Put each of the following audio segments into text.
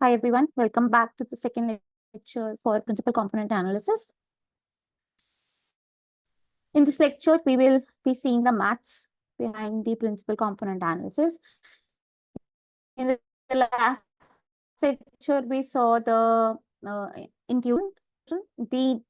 Hi everyone, welcome back to the second lecture for principal component analysis. In this lecture, we will be seeing the maths behind the principal component analysis. In the last lecture, we saw the inclusion, the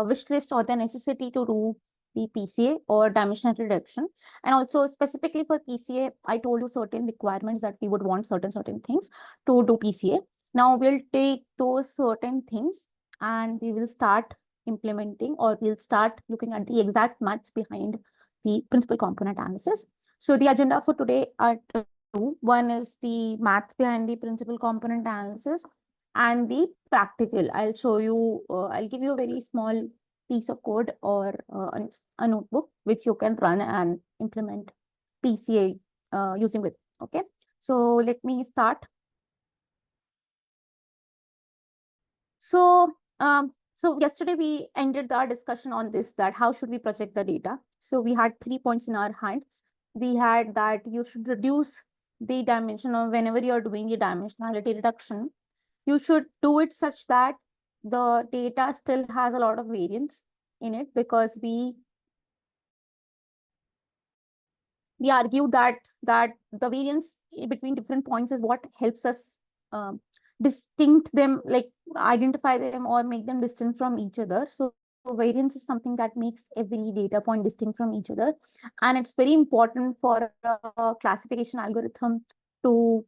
wish list or the necessity to do the PCA or dimensional reduction. And also specifically for PCA, I told you certain requirements that we would want certain things to do PCA. Now we'll take those certain things and we will start implementing, or we'll start looking at the exact maths behind the principal component analysis. So the agenda for today are two. One is the math behind the principal component analysis and the practical. I'll show you, I'll give you a very small piece of code or a notebook which you can run and implement PCA using with. Okay, so let me start. So yesterday we ended our discussion on this, that how should we project the data. So we had 3 points in our hands. We had that you should reduce the dimension, or whenever you're doing the dimensionality reduction, you should do it such that the data still has a lot of variance in it, because we argued that the variance between different points is what helps us distinct them, like identify them or make them distinct from each other. So variance is something that makes every data point distinct from each other, and it's very important for a classification algorithm to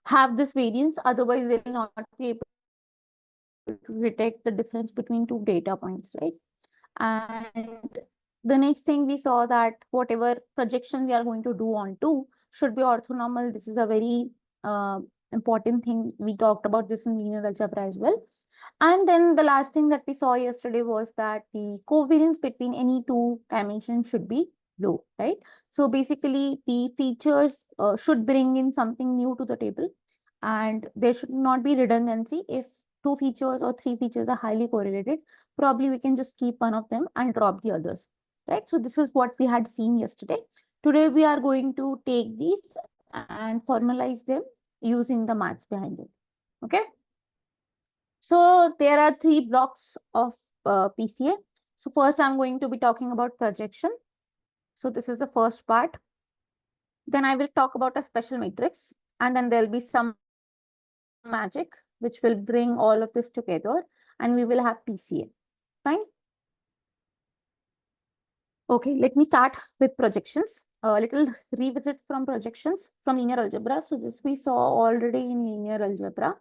have this variance. Otherwise they will not be able to detect the difference between two data points, right? And the next thing we saw that whatever projection we are going to do onto should be orthonormal. This is a very important thing. We talked about this in linear algebra as well. And then the last thing that we saw yesterday was that the covariance between any two dimensions should be low, right? So basically the features should bring in something new to the table, and there should not be redundancy. If two features or three features are highly correlated, probably we can just keep one of them and drop the others, right? So this is what we had seen yesterday. Today we are going to take these and formalize them using the maths behind it. Okay, so there are 3 blocks of PCA. So first I'm going to be talking about projection. So this is the first part. Then I will talk about a special matrix, and then there'll be some magic which will bring all of this together, and we will have PCA. Fine. Okay, let me start with projections. A little revisit from projections from linear algebra. So this we saw already in linear algebra.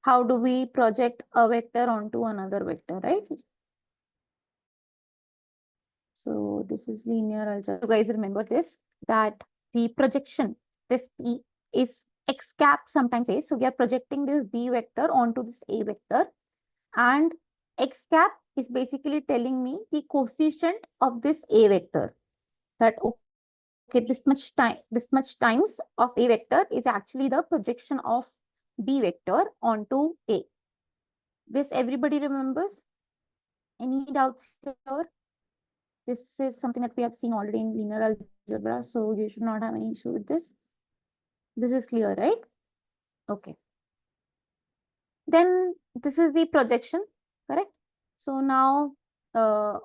How do we project a vector onto another vector, right? So this is linear algebra. You guys remember this, that the projection, this P is x cap sometimes A. So we are projecting this B vector onto this A vector, and x cap is basically telling me the coefficient of this A vector, that okay, this much times of A vector is actually the projection of B vector onto A. This everybody remembers? Any doubts here? This is something that we have seen already in linear algebra, so you should not have any issue with this. This is clear, right? Okay. Then this is the projection, correct? So now so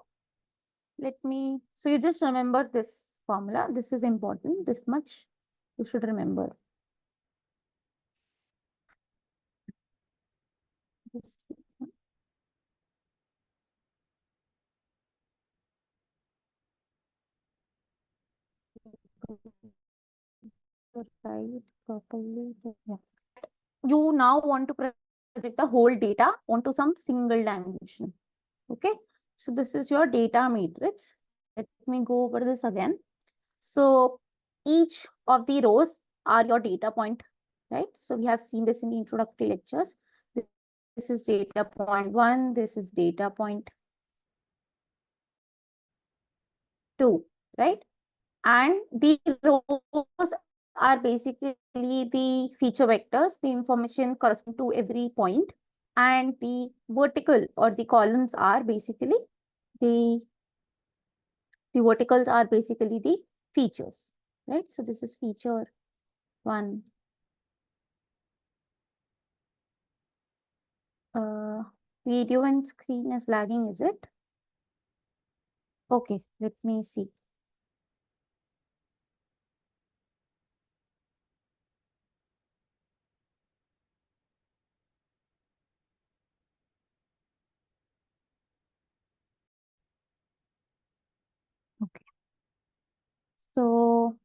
you just remember this formula. This is important. This much you should remember. Right properly. Yeah. You now want to project the whole data onto some single dimension. Okay, so this is your data matrix. Let me go over this again. So each of the rows are your data point, right? So we have seen this in the introductory lectures. This is data point 1, this is data point 2, right? And the rows are basically the feature vectors, the information corresponding to every point, and the vertical or the columns are basically the verticals are basically the features, right? So this is feature 1, Video and screen is lagging, is it? Okay, let me see. Okay. So,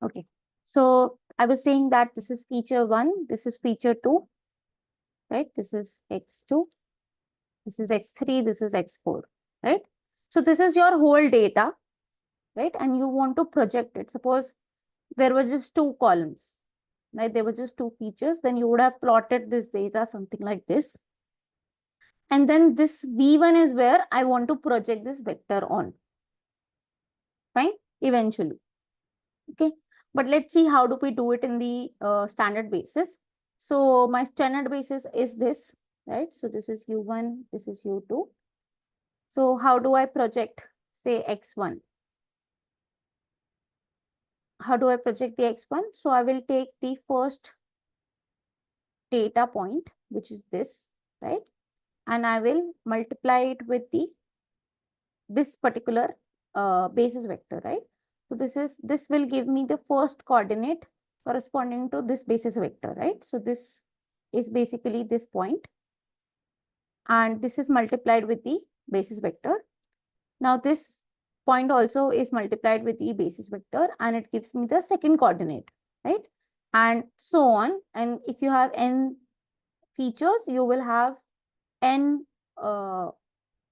okay. So I was saying that this is feature 1, this is feature 2, right? This is x2, this is x3, this is x4, right? So this is your whole data, right? And you want to project it. Suppose there were just 2 columns, right? There were just 2 features, then you would have plotted this data something like this. And then this V1 is where I want to project this vector on. Fine, eventually. Okay, but let's see how do we do it in the standard basis. So my standard basis is this, right? So this is U1, this is U2. So how do I project, say, X1? How do I project the X1? So I will take the first data point, which is this, right? And I will multiply it with this particular basis vector, right? So this will give me the first coordinate corresponding to this basis vector, right? So this is basically this point, and this is multiplied with the basis vector. Now this point also is multiplied with the basis vector, and it gives me the second coordinate, right? And so on. And if you have n features, you will have n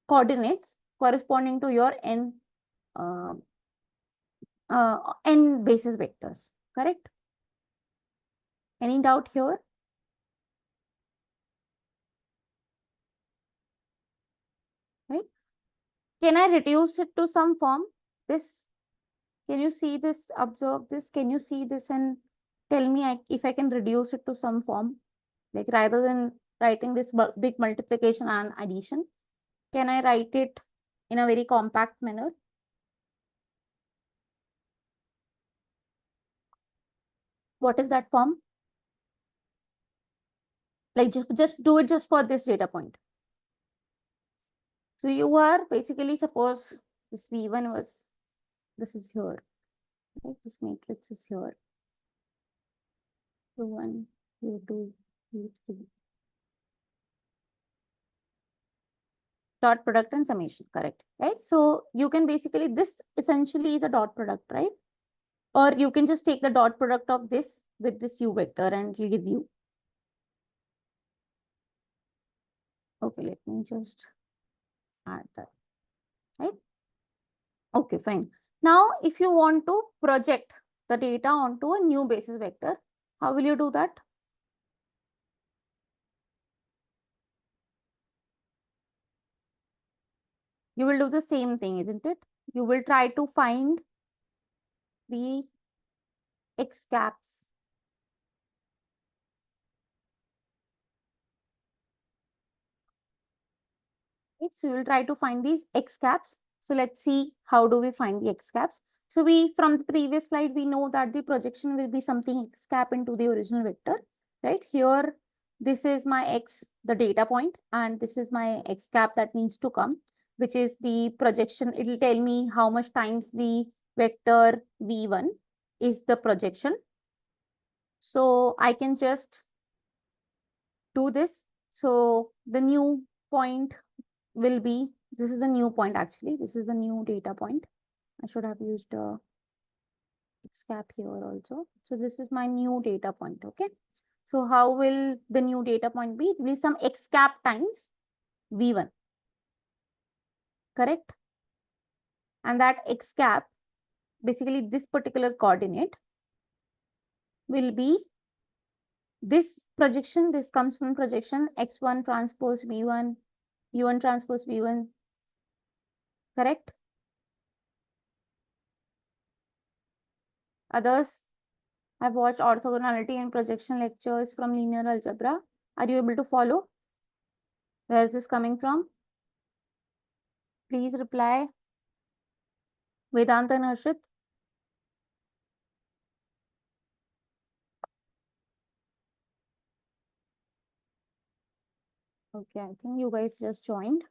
coordinates corresponding to your uh, n basis vectors, correct? Any doubt here? Right? Can I reduce it to some form? This, can you see this, observe this? Can you see this and tell me if I can reduce it to some form? Like rather than writing this big multiplication and addition, can I write it in a very compact manner? What is that form? Like just do it just for this data point. So you are basically, suppose this V1 was, this is here, right? This matrix is here. U1, U2, U3. Dot product and summation, correct, right? So you can basically, this essentially is a dot product, right? Or you can just take the dot product of this with this U vector and it will give you. Okay, let me just add that, right? Okay, fine. Now, if you want to project the data onto a new basis vector, how will you do that? You will do the same thing, isn't it? You will try to find the x caps. Right? So you will try to find these x caps. So let's see how do we find the x caps. So we, from the previous slide, we know that the projection will be something x cap into the original vector, right? Here, this is my x, the data point, and this is my x cap that needs to come, which is the projection. It will tell me how much times the vector v1 is the projection. So I can just do this. So the new point will be, this is the new point actually, this is the new data point. I should have used a x cap here also. So this is my new data point, okay? So how will the new data point be? It will be some x cap times v1, correct? And that x cap, basically this particular coordinate, will be this projection. This comes from projection x1 transpose v1, u1 transpose v1, correct? Others have watched orthogonality and projection lectures from linear algebra. Are you able to follow? Where is this coming from? Please reply. Vedanta and Harshit. Okay, I think you guys just joined.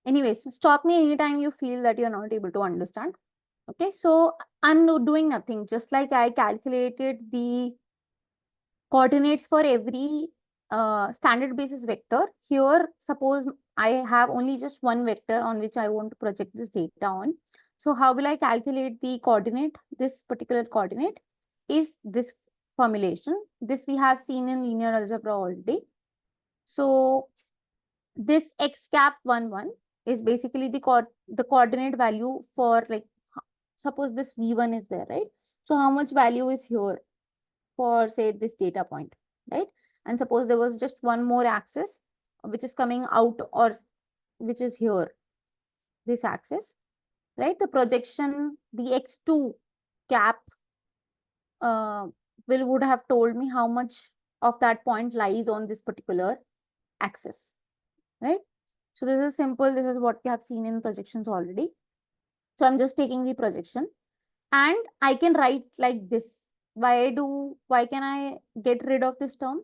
Anyways, stop me anytime you feel that you're not able to understand. Okay, so I'm doing nothing. Just like I calculated the coordinates for every standard basis vector. Here, suppose I have only just one vector on which I want to project this data on. So how will I calculate the coordinate? This particular coordinate is this formulation. This we have seen in linear algebra already. So this x cap 1 1 is basically the coordinate value for, like, suppose this v1 is there, right? So how much value is here for, say, this data point, right? And suppose there was just one more axis which is coming out, or which is here, this axis, right? The projection, the x2 cap would have told me how much of that point lies on this particular axis, right? So this is simple. This is what we have seen in projections already. So I'm just taking the projection and I can write like this. Why can I get rid of this term?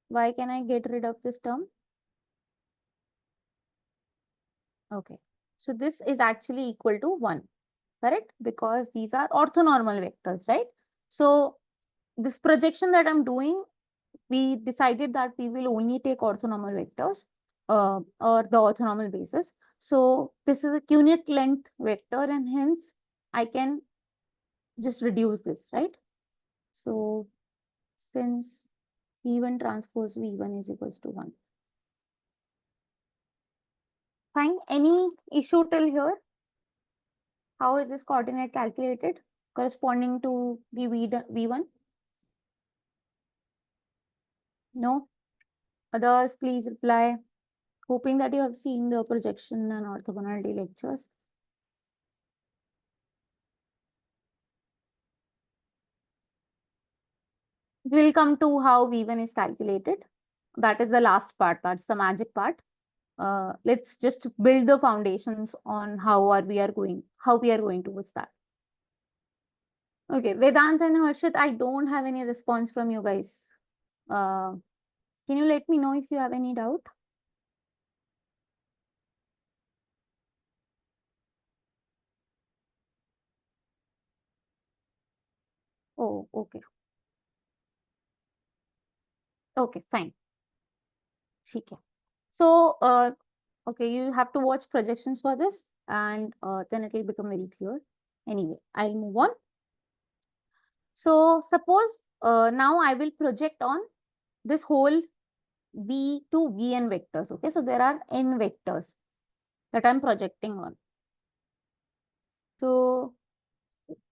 Why can I get rid of this term? Okay. So this is actually equal to 1, correct? Because these are orthonormal vectors, right? So this projection that I'm doing, we decided that we will only take orthonormal vectors or the orthonormal basis. So this is a unit length vector and hence I can just reduce this, right? So since V1 transpose V1 is equals to 1. Fine. Any issue till here? How is this coordinate calculated corresponding to the V1? No? Others, please reply. Hoping that you have seen the projection and orthogonality lectures. We'll come to how V1 is calculated. That is the last part. That's the magic part. Let's just build the foundations on how we are going towards that. Okay, Vedant and Harshit, I don't have any response from you guys. Can you let me know if you have any doubt? Oh, okay. Okay, fine. Okay. So, okay, you have to watch projections for this and then it will become very clear. Anyway, I'll move on. So, suppose now I will project on this whole V to Vn vectors. Okay, so there are n vectors that I'm projecting on. So,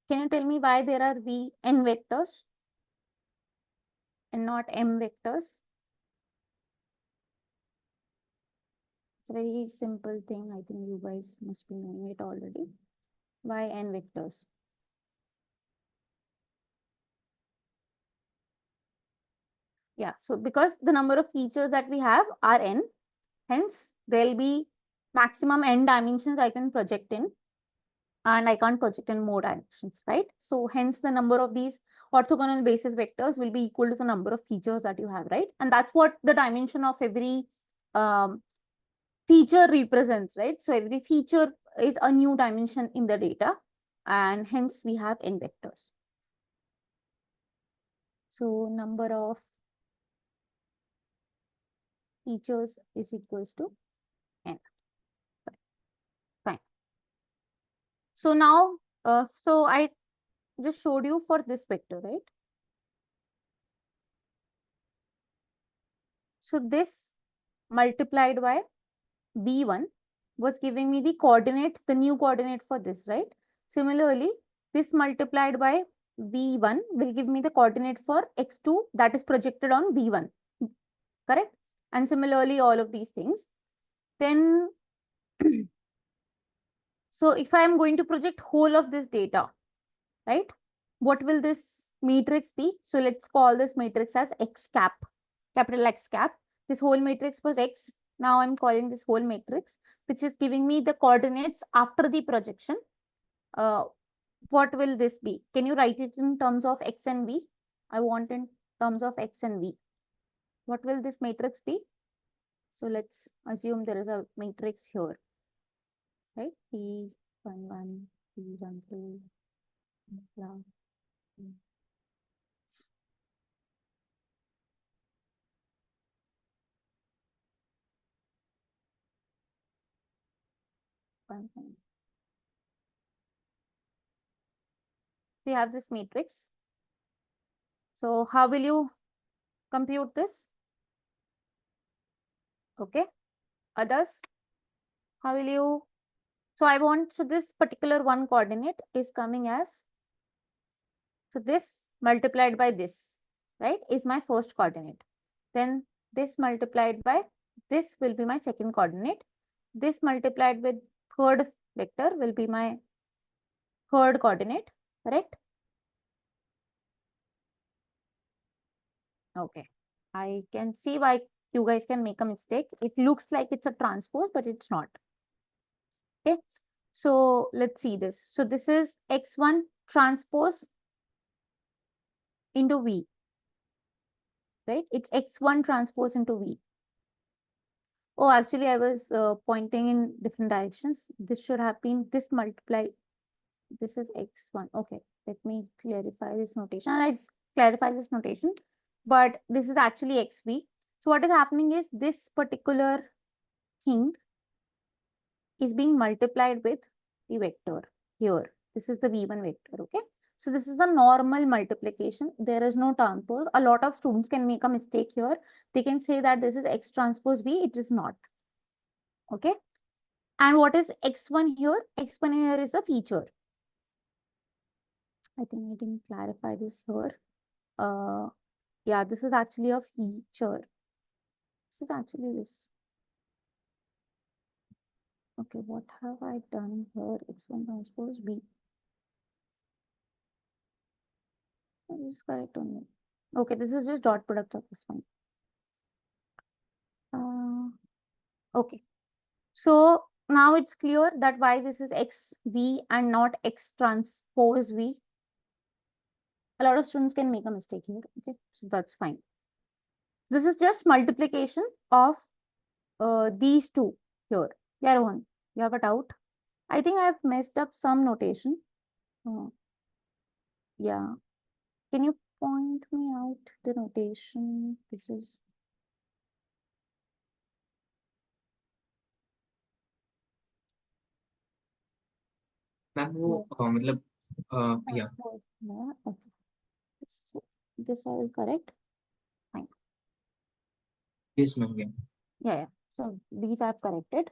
can you tell me why there are Vn vectors and not m vectors? It's a very simple thing. I think you guys must be knowing it already. Why n vectors? Yeah, so because the number of features that we have are n, hence there'll be maximum n dimensions I can project in, and I can't project in more dimensions, right? So hence the number of these orthogonal basis vectors will be equal to the number of features that you have, right? And that's what the dimension of every feature represents, right? So every feature is a new dimension in the data, and hence we have n vectors. So number of features is equals to n. Fine. So now, so I just showed you for this vector, right? So this multiplied by v1 was giving me the coordinate, the new coordinate for this, right? Similarly, this multiplied by v1 will give me the coordinate for x2 that is projected on v1, correct? And similarly, all of these things. Then, so if I am going to project whole of this data, right? What will this matrix be? So let's call this matrix as x cap, capital X cap. This whole matrix was x. Now I'm calling this whole matrix, which is giving me the coordinates after the projection. What will this be? Can you write it in terms of x and v? I want in terms of x and v. What will this matrix be? So let's assume there is a matrix here, right? P11, P12, blah. We have this matrix. So how will you compute this? Okay. Others, how will you? So I want, so this particular one coordinate is coming as, so this multiplied by this, right, is my first coordinate. Then this multiplied by this will be my second coordinate. This multiplied with third vector will be my third coordinate, correct? Okay. I can see why you guys can make a mistake. It looks like it's a transpose, but it's not. Okay. So let's see this. So this is x1 transpose into V, right? It's x1 transpose into V. Oh, actually, I was pointing in different directions. This should have been this multiplied. This is x1. Okay, let me clarify this notation. I clarify this notation, but this is actually xv. So what is happening is this particular thing is being multiplied with the vector here. This is the v1 vector, okay? So this is a normal multiplication. There is no transpose. A lot of students can make a mistake here. They can say that this is x transpose v. It is not, okay? And what is x1 here? x1 here is the feature. I think I didn't clarify this here. Yeah, this is actually a feature. This is actually this. Okay, what have I done here? X1 transpose B. This is correct only. Okay, this is just dot product of this one. Okay. So now it's clear that why this is xv and not x transpose v. A lot of students can make a mistake here. Okay, so that's fine. This is just multiplication of these two here. Yeah, Rohan, you have a doubt? I think I've messed up some notation. Yeah. Can you point me out the notation? This is ma'am वो मतलब या okay. So this I will correct. Fine. yes ma'am, Yeah. So these I've corrected.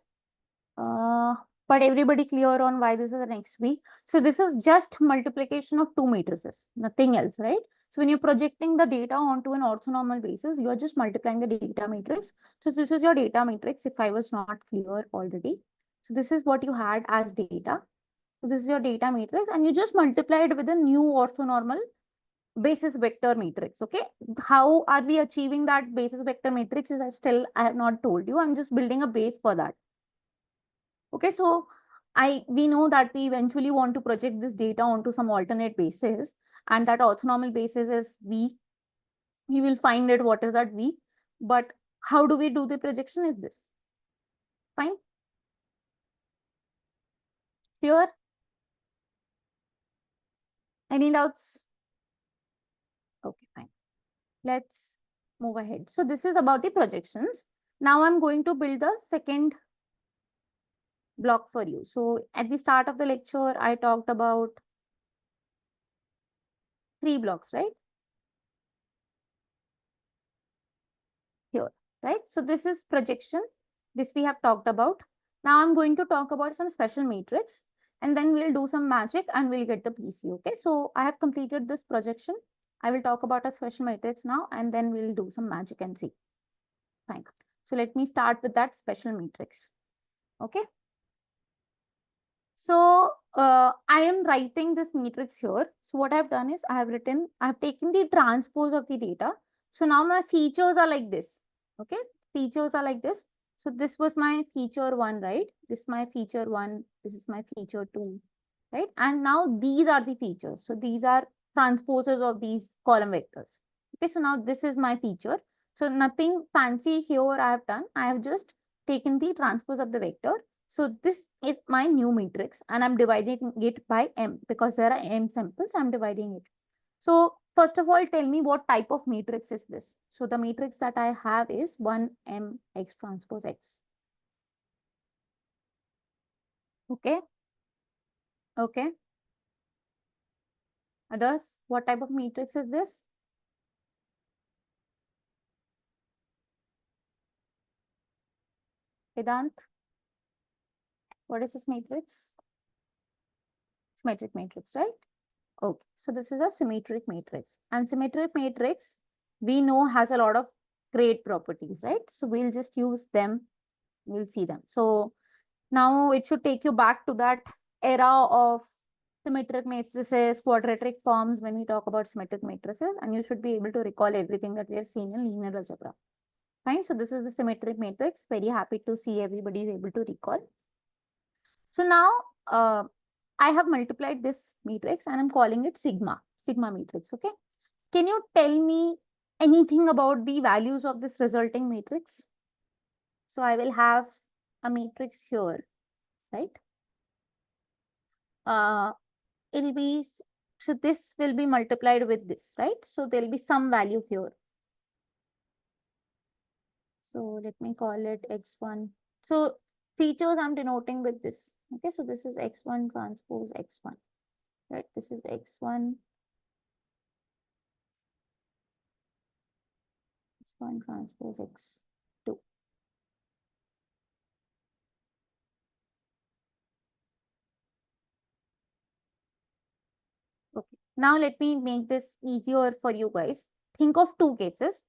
But everybody clear on why this is an XV? So this is just multiplication of two matrices, nothing else, right? So when you're projecting the data onto an orthonormal basis, you're just multiplying the data matrix. So this is your data matrix, if I was not clear already. So this is what you had as data. So this is your data matrix, and you just multiply it with a new orthonormal basis vector matrix. Okay, how are we achieving that basis vector matrix is I have not told you. I'm just building a base for that. Okay, so we know that we eventually want to project this data onto some alternate basis, and that orthonormal basis is V. We will find it what is that V, but how do we do the projection is this. Fine. Clear? Any doubts? Okay, fine. Let's move ahead. So this is about the projections. Now I'm going to build the second block for you. So at the start of the lecture, I talked about 3 blocks, right? Here, right? So this is projection. This we have talked about. Now I'm going to talk about some special matrix, and then we'll do some magic and we'll get the PC. Okay, so I have completed this projection. I will talk about a special matrix now, and then we'll do some magic and see. Fine. So let me start with that special matrix. Okay. So I am writing this matrix here. So what I've done is I have taken the transpose of the data. So now my features are like this. Okay, features are like this. So this was my feature 1, right? This is my feature 1. This is my feature 2, right? And now these are the features. So these are transposes of these column vectors. Okay, so now this is my feature. So nothing fancy here I have done. I have just taken the transpose of the vector. So this is my new matrix and I'm dividing it by m because there are m samples. I'm dividing it. So first of all, tell me what type of matrix is this? So the matrix that I have is 1m x transpose x. Okay. Okay. Others, what type of matrix is this? Vedant, what is this matrix? Symmetric matrix, right? Okay, so this is a symmetric matrix. And symmetric matrix, we know has a lot of great properties, right? So we'll just use them. We'll see them. So now it should take you back to that era of symmetric matrices, quadratic forms when we talk about symmetric matrices, and you should be able to recall everything that we have seen in linear algebra. Fine. So this is the symmetric matrix. Very happy to see everybody is able to recall. So now I have multiplied this matrix and I'm calling it sigma matrix. Okay. Can you tell me anything about the values of this resulting matrix? So I will have a matrix here, right? It'll be, so this will be multiplied with this, right? So there'll be some value here. So let me call it x1. So features I'm denoting with this. Okay, so this is x1 transpose x1, right? This is x1 transpose x2. Okay, now let me make this easier for you guys. Think of two cases.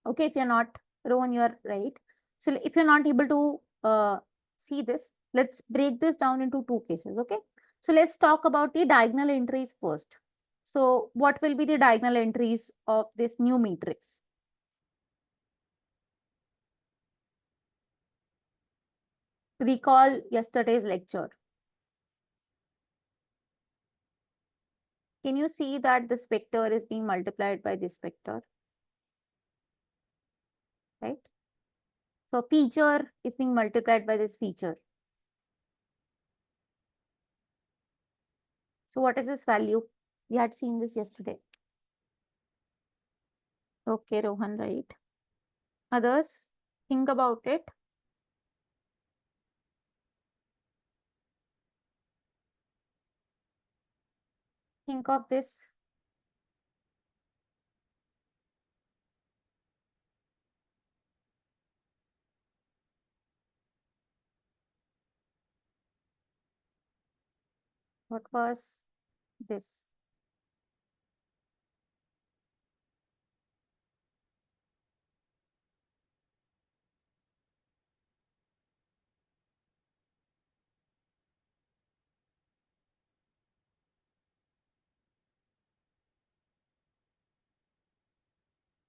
Okay, if you're not Rowan, you're right. So if you're not able to see this, let's break this down into two cases. Okay, so let's talk about the diagonal entries first. So what will be the diagonal entries of this new matrix? Recall yesterday's lecture. Can you see that this vector is being multiplied by this vector, right? So feature is being multiplied by this feature. So what is this value? We had seen this yesterday. Okay, Rohan, right? Others, think about it. Think of this. What was this?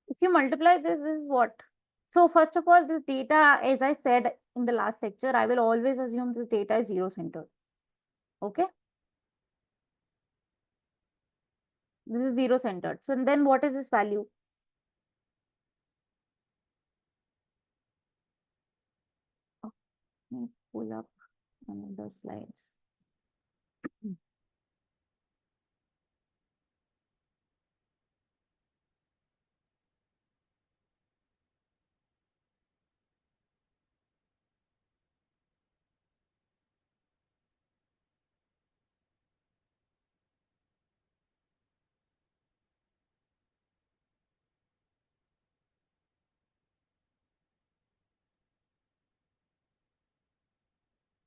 If you multiply this, this is what? So first of all, this data, as I said in the last lecture, I will always assume this data is zero-centered. Okay? This is zero-centered. So then what is this value? Oh, let me pull up another slides.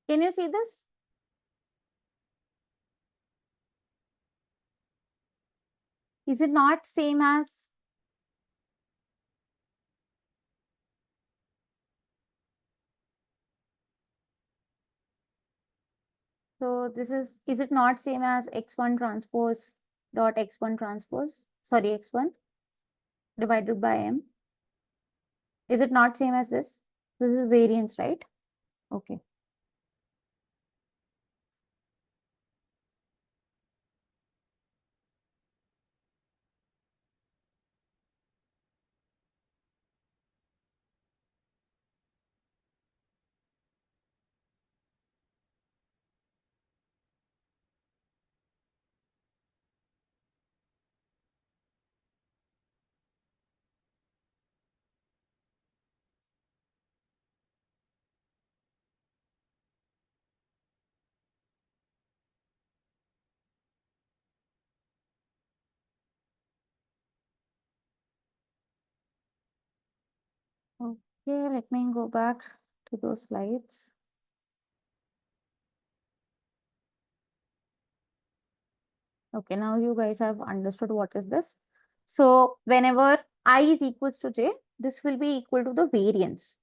Can you see this? Is it not same as? So this is it not same as x1 transpose dot x1 transpose? Sorry, x1 divided by m. Is it not same as this? This is variance, right? Okay. Okay, let me go back to those slides. Okay, now you guys have understood what is this. So whenever I is equals to j, this will be equal to the variance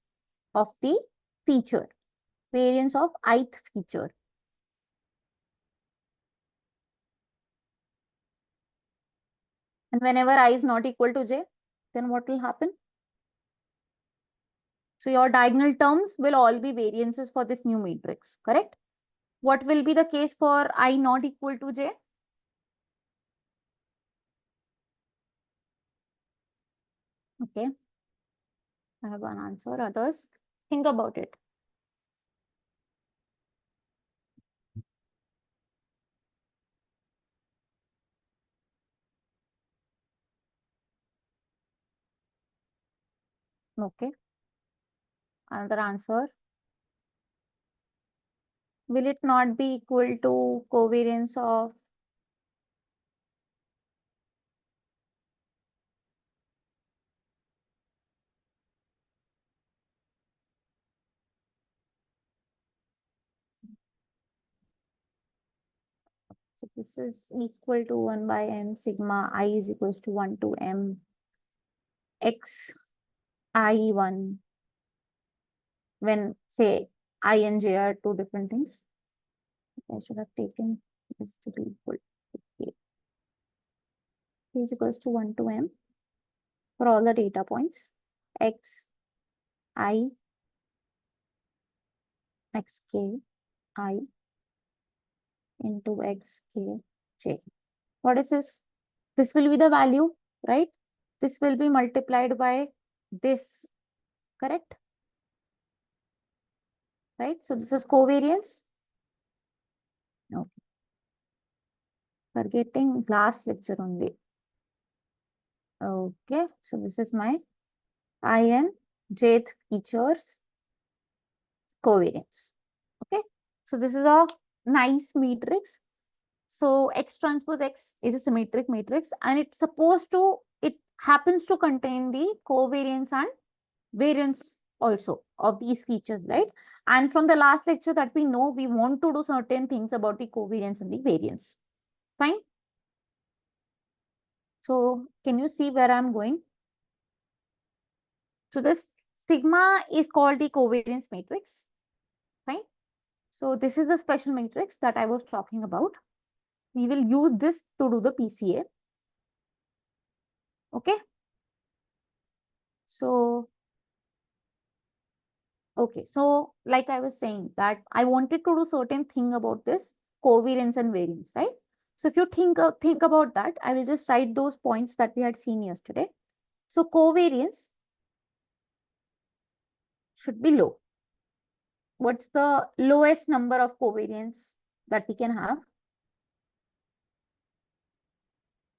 of the feature, variance of ith feature. And whenever I is not equal to j, then what will happen? So your diagonal terms will all be variances for this new matrix, correct? What will be the case for I not equal to j? Okay, I have one answer. Others, think about it. Okay, another answer. Will it not be equal to covariance of so this is equal to 1 by m sigma I is equals to 1 to m x I1 when say I and j are two different things. I should have taken this to be equal to k. K is equals to 1 to m for all the data points x I xk I into xk j. What is this? This will be the value, right? This will be multiplied by this, correct? Right? So this is covariance. Okay. Forgetting last lecture only. Okay. So this is my I and jth features covariance. Okay. So this is a nice matrix. So X transpose X is a symmetric matrix and it happens to contain the covariance and variance also of these features, right? And from the last lecture that we know, we want to do certain things about the covariance and the variance. Fine. So can you see where I'm going? So this sigma is called the covariance matrix. Fine. So this is the special matrix that I was talking about. We will use this to do the PCA. Okay. So okay, so like I was saying that I wanted to do certain thing about this covariance and variance, right? So if you think about that, I will just write those points that we had seen yesterday. So covariance should be low. What's the lowest number of covariance that we can have,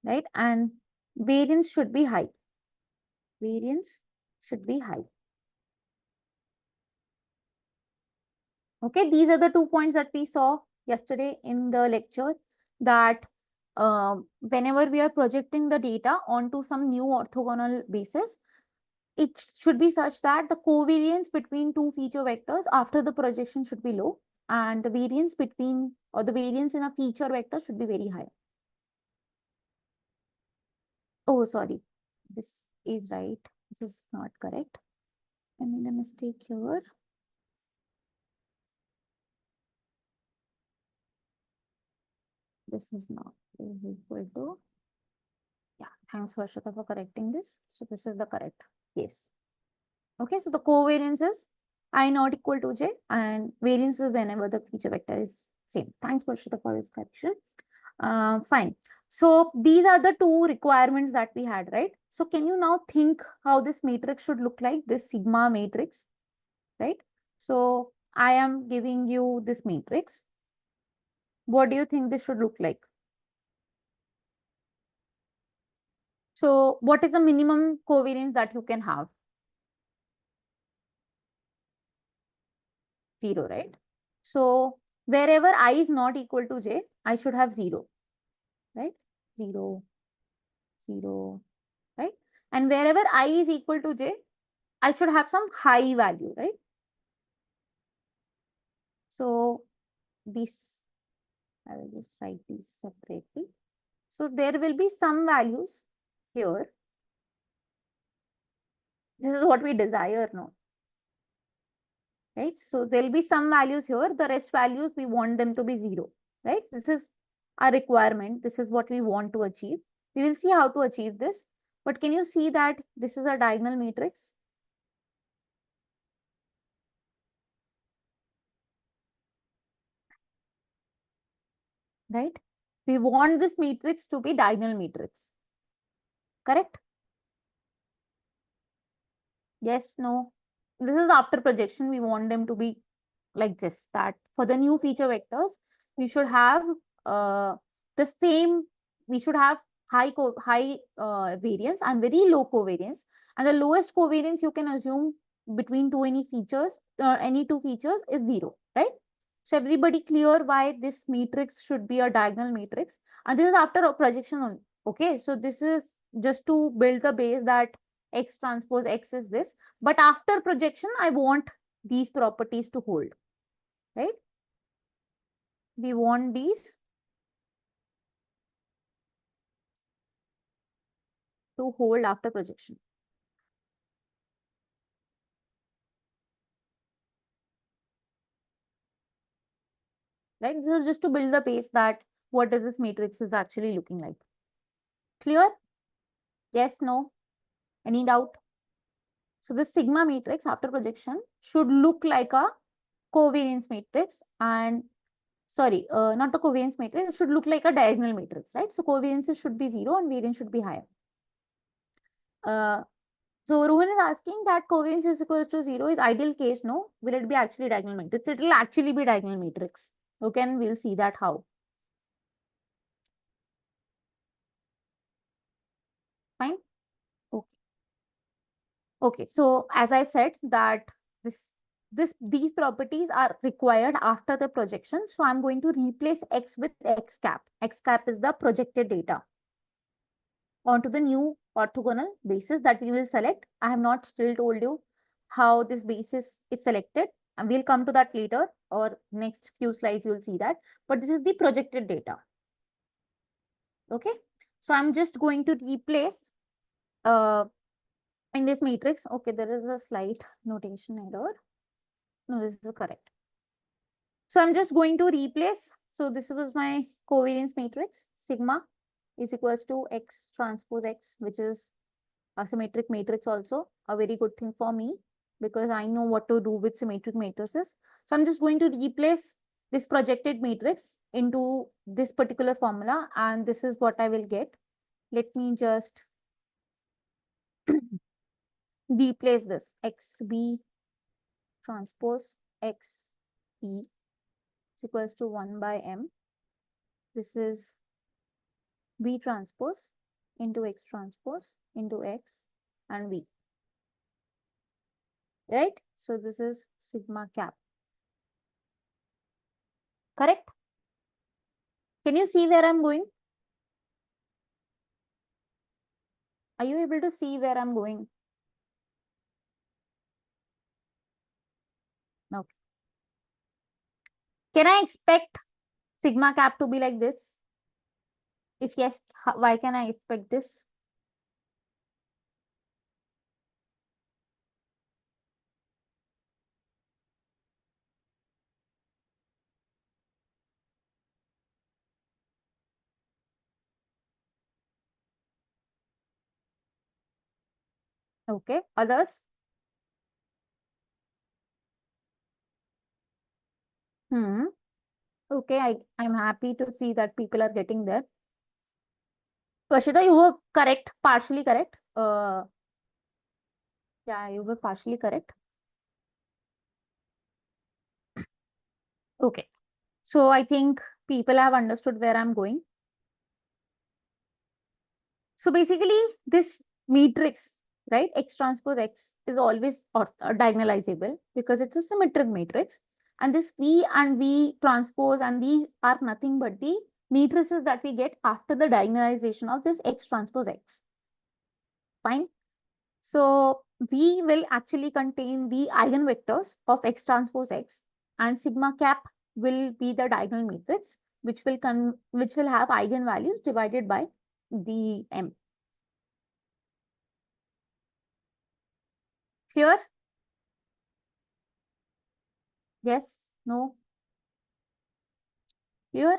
right? And variance should be high. Variance should be high. Okay, these are the 2 points that we saw yesterday in the lecture that whenever we are projecting the data onto some new orthogonal basis, it should be such that the covariance between two feature vectors after the projection should be low and the variance between or the variance in a feature vector should be very high. Oh, sorry, this is right. This is not correct. I made a mistake here. This is not is equal to. Yeah, thanks Varshita for correcting this. So this is the correct case. Okay, so the covariance is I not equal to j and variance is whenever the feature vector is same. Thanks Varshita for this correction. Fine. So these are the two requirements that we had, right? So can you now think how this matrix should look like, this sigma matrix, right? So I am giving you this matrix. What do you think this should look like? So what is the minimum covariance that you can have? 0, right? So wherever I is not equal to j, I should have 0, right? 0, 0, right? And wherever I is equal to j, I should have some high value, right? So this, I will just write these separately. So there will be some values here. This is what we desire now, right? So there'll be some values here. The rest values, we want them to be 0, right? This is our requirement. This is what we want to achieve. We will see how to achieve this. But can you see that this is a diagonal matrix? Right? We want this matrix to be diagonal matrix. Correct? Yes, no. This is after projection. We want them to be like this, that for the new feature vectors, we should have the same, we should have high variance and very low covariance. And the lowest covariance you can assume between any two features is 0, right? So everybody clear why this matrix should be a diagonal matrix. And this is after a projection only. Okay, so this is just to build the base that X transpose X is this. But after projection, I want these properties to hold, right? We want these to hold after projection. Right? This is just to build the base that what is this matrix is actually looking like. Clear? Yes, no? Any doubt? So the sigma matrix after projection should look like a covariance matrix, and sorry, not the covariance matrix, it should look like a diagonal matrix, right? So covariances should be 0 and variance should be higher. So Rohan is asking that covariance is equal to 0 is ideal case, no? Will it be actually diagonal matrix? It will actually be diagonal matrix. Okay, and we'll see that how. Fine. Okay. Okay. So as I said that these properties are required after the projection. So I'm going to replace X with X cap. X cap is the projected data onto the new orthogonal basis that we will select. I have not still told you how this basis is selected, and we'll come to that later, or next few slides you will see that. But this is the projected data. Okay. So I'm just going to replace in this matrix. Okay, there is a slight notation error. No, this is correct. So I'm just going to replace. So this was my covariance matrix. Sigma is equals to X transpose X, which is a symmetric matrix also. A very good thing for me because I know what to do with symmetric matrices. So I'm just going to replace this projected matrix into this particular formula, and this is what I will get. Let me just replace this XB transpose XB is equals to 1 by M. This is V transpose into X transpose into X and V. Right? So this is sigma cap. Correct? Can you see where I'm going? Are you able to see where I'm going? Okay. Can I expect sigma cap to be like this? If yes, why can I expect this? Okay. Others? Okay, I'm happy to see that people are getting there. Prashita, you were correct, partially correct. Yeah, you were partially correct. Okay. So I think people have understood where I'm going. So basically, this matrix, right, X transpose X is always diagonalizable because it's a symmetric matrix. And this V and V transpose and these are nothing but the matrices that we get after the diagonalization of this X transpose X. Fine. So V will actually contain the eigenvectors of X transpose X, and sigma cap will be the diagonal matrix, which will have eigenvalues divided by the M. Clear? Yes? No? Clear?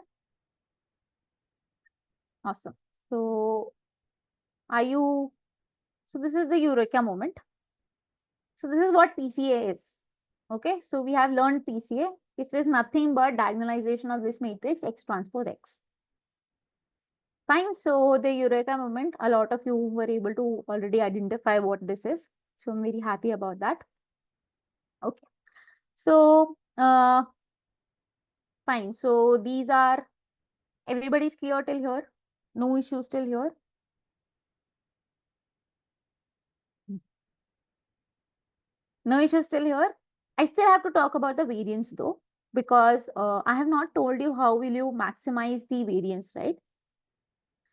Awesome. So so this is the Eureka moment. So this is what PCA is. Okay, so we have learned PCA. It is nothing but diagonalization of this matrix X transpose X. Fine. So the Eureka moment, a lot of you were able to already identify what this is. So I'm very happy about that. Okay. So fine. So these are, everybody's clear till here? No issues till here? No issues till here? I still have to talk about the variance though, because I have not told you how will you maximize the variance, right?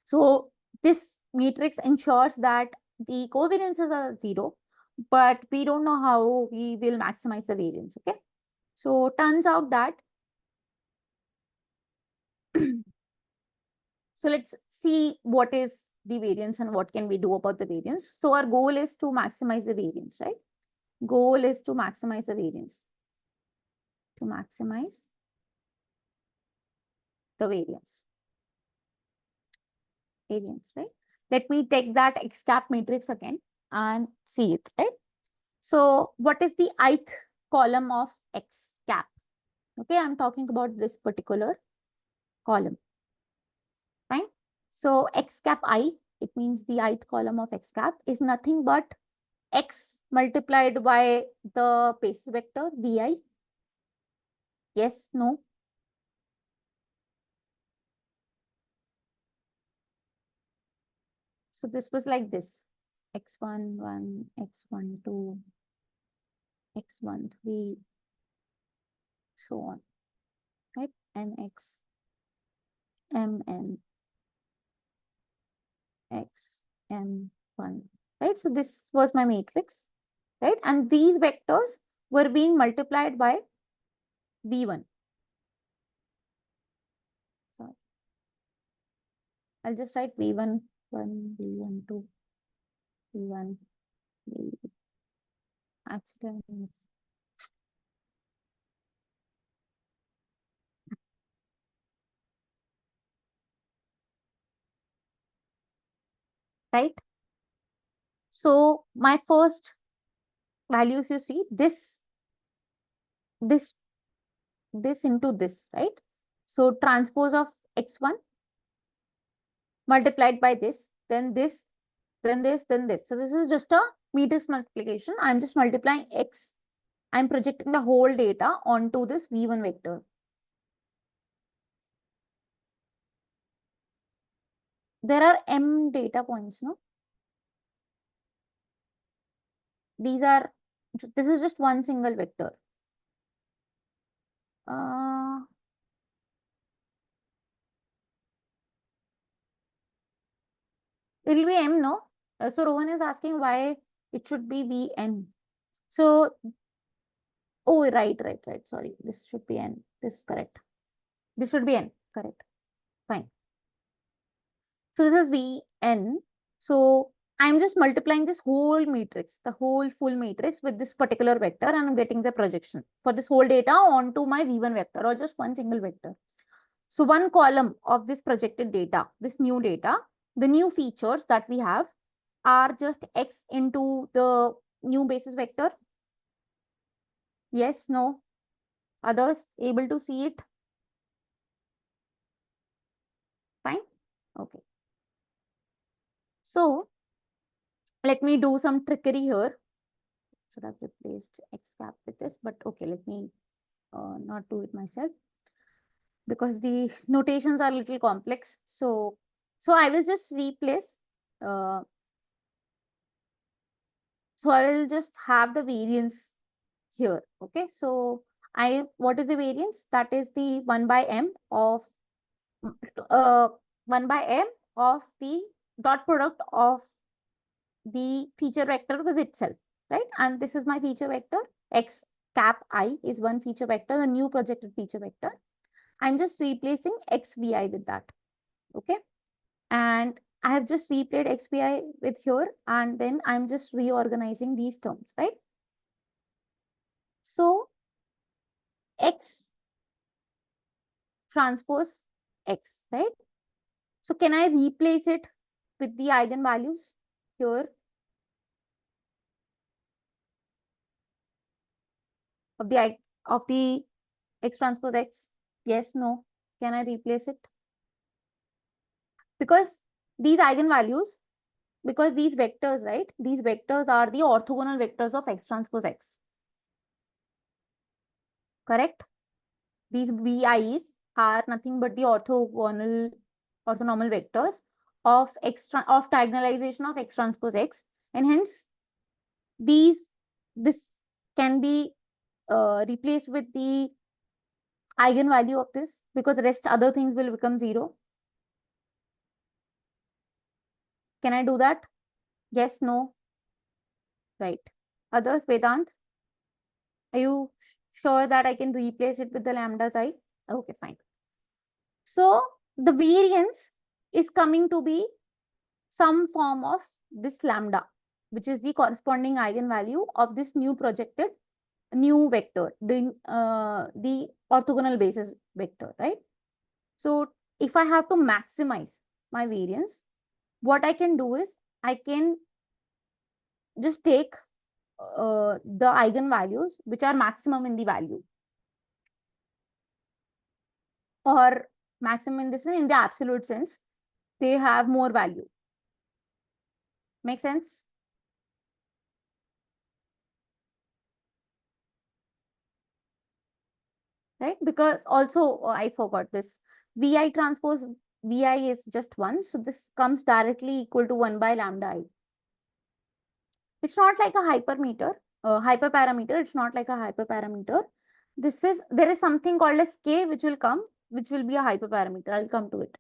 So this matrix ensures that the covariances are 0, but we don't know how we will maximize the variance, okay? So turns out that, so let's see what is the variance and what can we do about the variance. So our goal is to maximize the variance, right? Goal is to maximize the variance. To maximize the variance. Variance, right? Let me take that X cap matrix again and see it, right? So what is the ith column of X cap? Okay, I'm talking about this particular column. Fine. So X cap I, it means the ith column of X cap is nothing but X multiplied by the basis vector Vi. Yes, no? So this was like this. X1, 1, X1, 2, X1, 3, so on. Right? Mx, Mn, X, M1. Right? So this was my matrix. Right? And these vectors were being multiplied by V1. Sorry. I'll just write V1, 1, V1, 2, V1, V. Actually, right? So my first value, if you see this into this, right? So transpose of X1 multiplied by this, then this, then this, then this. So this is just a matrix multiplication. I'm just multiplying X. I'm projecting the whole data onto this V1 vector. There are M data points, no? This is just one single vector. It will be M, no? So Rohan is asking why it should be Vn. So, oh, right. Sorry, this should be N. This is correct. This should be N, correct. Fine. So this is Vn. So I'm just multiplying this whole matrix, the whole full matrix with this particular vector, and I'm getting the projection for this whole data onto my V1 vector or just one single vector. So one column of this projected data, this new data, the new features that we have are just X into the new basis vector. Yes, no? Others able to see it? Fine. Okay. So let me do some trickery here. Should have replaced X cap with this, but okay, let me not do it myself because the notations are a little complex. So I will just replace. So I will just have the variance here. Okay. So what is the variance? That is the 1 by m of 1 by m of the dot product of the feature vector with itself, right? And this is my feature vector. X cap I is one feature vector, the new projected feature vector. I'm just replacing XVI with that. Okay. And I have just replayed XVI with here, and then I'm just reorganizing these terms, right? So X transpose X, right? So can I replace it with the eigenvalues here of the X transpose X? Yes, no. Can I replace it? Because these eigenvalues, because these vectors, right? These vectors are the orthogonal vectors of X transpose X. Correct? These VIs are nothing but the orthonormal vectors of of diagonalization of X transpose X, and hence this can be replaced with the eigenvalue of this, because the rest other things will become 0. Can I do that? Yes, no, right. Others, Vedant, are you sure that I can replace it with the lambdas I? Okay, fine. So the variance is coming to be some form of this lambda, which is the corresponding eigenvalue of this new projected new vector, the orthogonal basis vector, right? So if I have to maximize my variance, what I can do is I can just take the eigenvalues which are maximum in the value, or maximum in this, in the absolute sense, they have more value. Make sense? Right? Because also I forgot this. Vi transpose Vi is just 1. So this comes directly equal to 1 by lambda I. It's not like a hyperparameter. It's not like a hyperparameter. There is something called as K, which will come, which will be a hyperparameter. I'll come to it.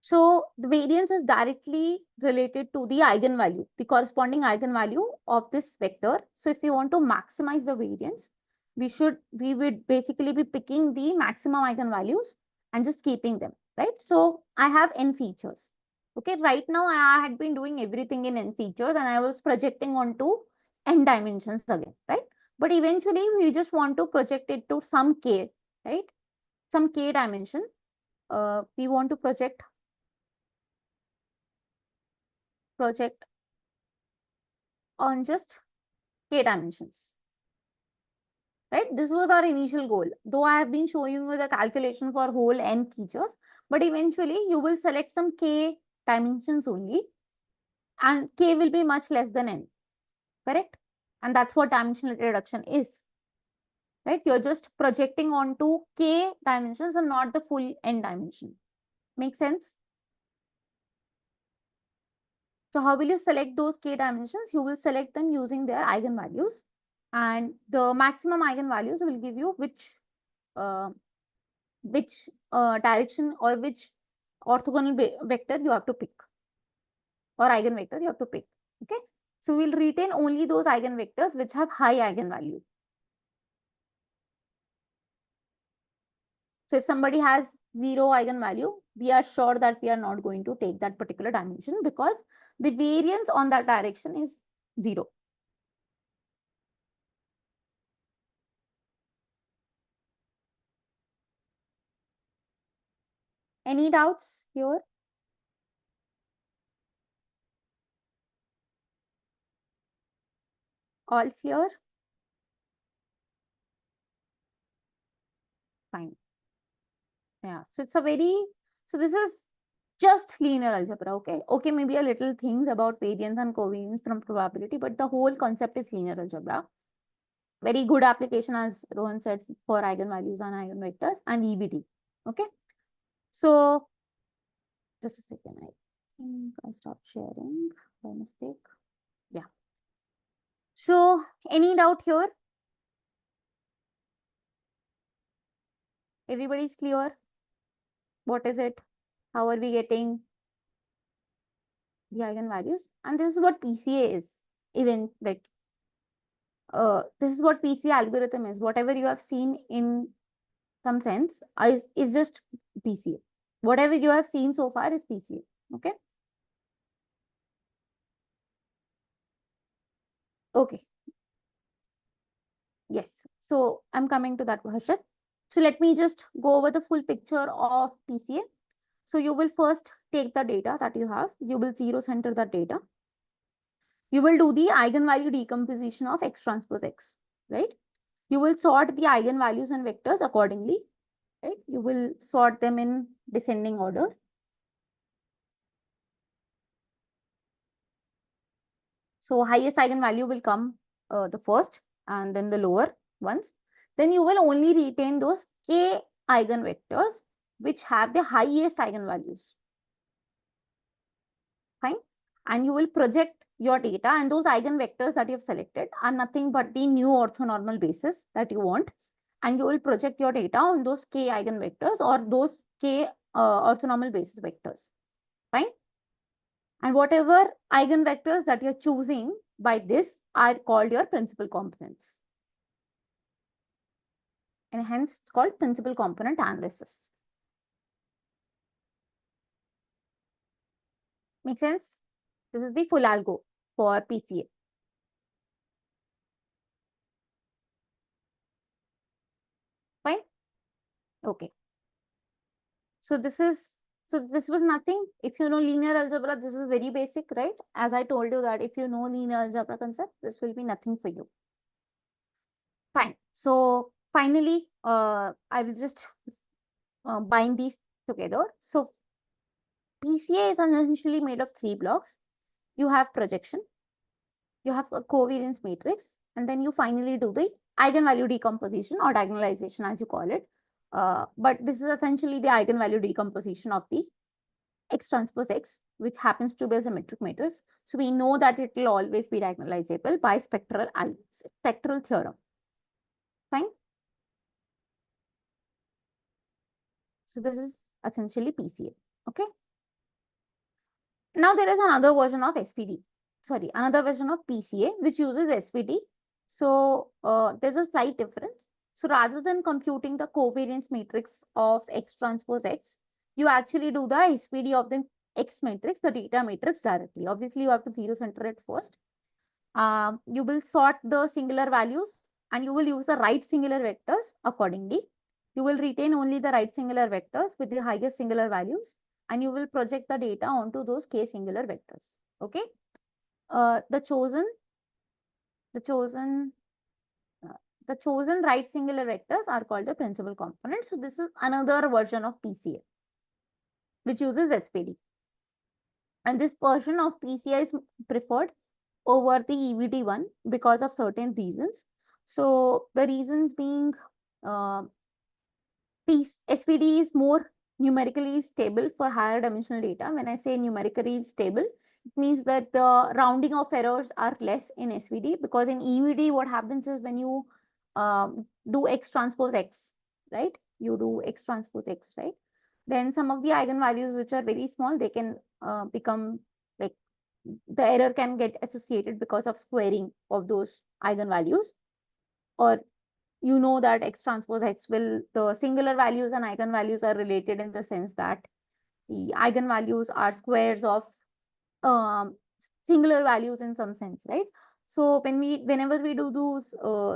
So the variance is directly related to the eigenvalue, the corresponding eigenvalue of this vector. So if you want to maximize the variance, we would basically be picking the maximum eigenvalues and just keeping them, right? So I have n features. Okay, right now I had been doing everything in n features and I was projecting onto n dimensions again, right? But eventually we just want to project it to some k, right? Some k dimension. We want to project on just k dimensions, right? This was our initial goal, though I have been showing you the calculation for whole n features, but eventually you will select some k dimensions only, and k will be much less than n, correct? And that's what dimensional reduction is, right? You're just projecting onto k dimensions and not the full n dimension. Make sense? So how will you select those k dimensions? You will select them using their eigenvalues, and the maximum eigenvalues will give you uh, which direction or which orthogonal vector you have to pick, or eigenvector you have to pick. Okay, so we'll retain only those eigenvectors which have high eigenvalue. So if somebody has 0 eigenvalue, we are sure that we are not going to take that particular dimension, because the variance on that direction is 0. Any doubts here? All clear? Fine. Yeah. So it's a very, so this is just linear algebra. Okay, maybe a little things about variance and covariance from probability, but the whole concept is linear algebra. Very good application, as Rohan said, for eigenvalues and eigenvectors and EVD. Okay. So just a second. I think I stopped sharing by mistake. Yeah. So any doubt here? Everybody's clear? What is it? How are we getting? the eigenvalues, and this is what PCA is. Even like this is what PCA algorithm is. Whatever you have seen in some sense is just PCA. Whatever you have seen so far is PCA. Okay. Okay. Yes. So I'm coming to that version. So let me just go over the full picture of PCA. So you will first take the data that you have. You will zero center the data. You will do the eigenvalue decomposition of X transpose X, right? You will sort the eigenvalues and vectors accordingly, right? You will sort them in descending order. So highest eigenvalue will come the first and then the lower ones. Then you will only retain those k eigenvectors which have the highest eigenvalues. Fine. And you will project your data, and those eigenvectors that you have selected are nothing but the new orthonormal basis that you want. And you will project your data on those k eigenvectors or those k orthonormal basis vectors. Fine. And whatever eigenvectors that you're choosing by this are called your principal components. And hence it's called principal component analysis. Make sense? This is the full algo for PCA. Fine? Okay. So this was nothing. If you know linear algebra, this is very basic, right? As I told you that if you know linear algebra concept, this will be nothing for you. Fine. So finally, I will just bind these together. So PCA is essentially made of 3 blocks. You have projection, you have a covariance matrix, and then you finally do the eigenvalue decomposition or diagonalization as you call it. But this is essentially the eigenvalue decomposition of the X transpose X, which happens to be a symmetric matrix. So we know that it will always be diagonalizable by spectral theorem. Fine. So this is essentially PCA. Okay. Now there is another version of SPD. Sorry, another version of PCA which uses SPD. So there's a slight difference. So rather than computing the covariance matrix of X transpose X, you actually do the SPD of the X matrix, the data matrix directly. Obviously, you have to zero center it first. You will sort the singular values and you will use the right singular vectors accordingly. You will retain only the right singular vectors with the highest singular values, and you will project the data onto those k singular vectors. Okay. The chosen right singular vectors are called the principal components. So this is another version of PCA which uses SPD. And this version of PCA is preferred over the EVD one because of certain reasons. So the reasons being SPD is more numerically stable for higher dimensional data. When I say numerically stable, it means that the rounding of errors are less in SVD, because in EVD what happens is when you do X transpose X, right? You do X transpose X, right? Then some of the eigenvalues which are very small, they can become like the error can get associated because of squaring of those eigenvalues. Or you know that X transpose X the singular values and eigenvalues are related in the sense that the eigenvalues are squares of singular values in some sense, right? So whenever we do those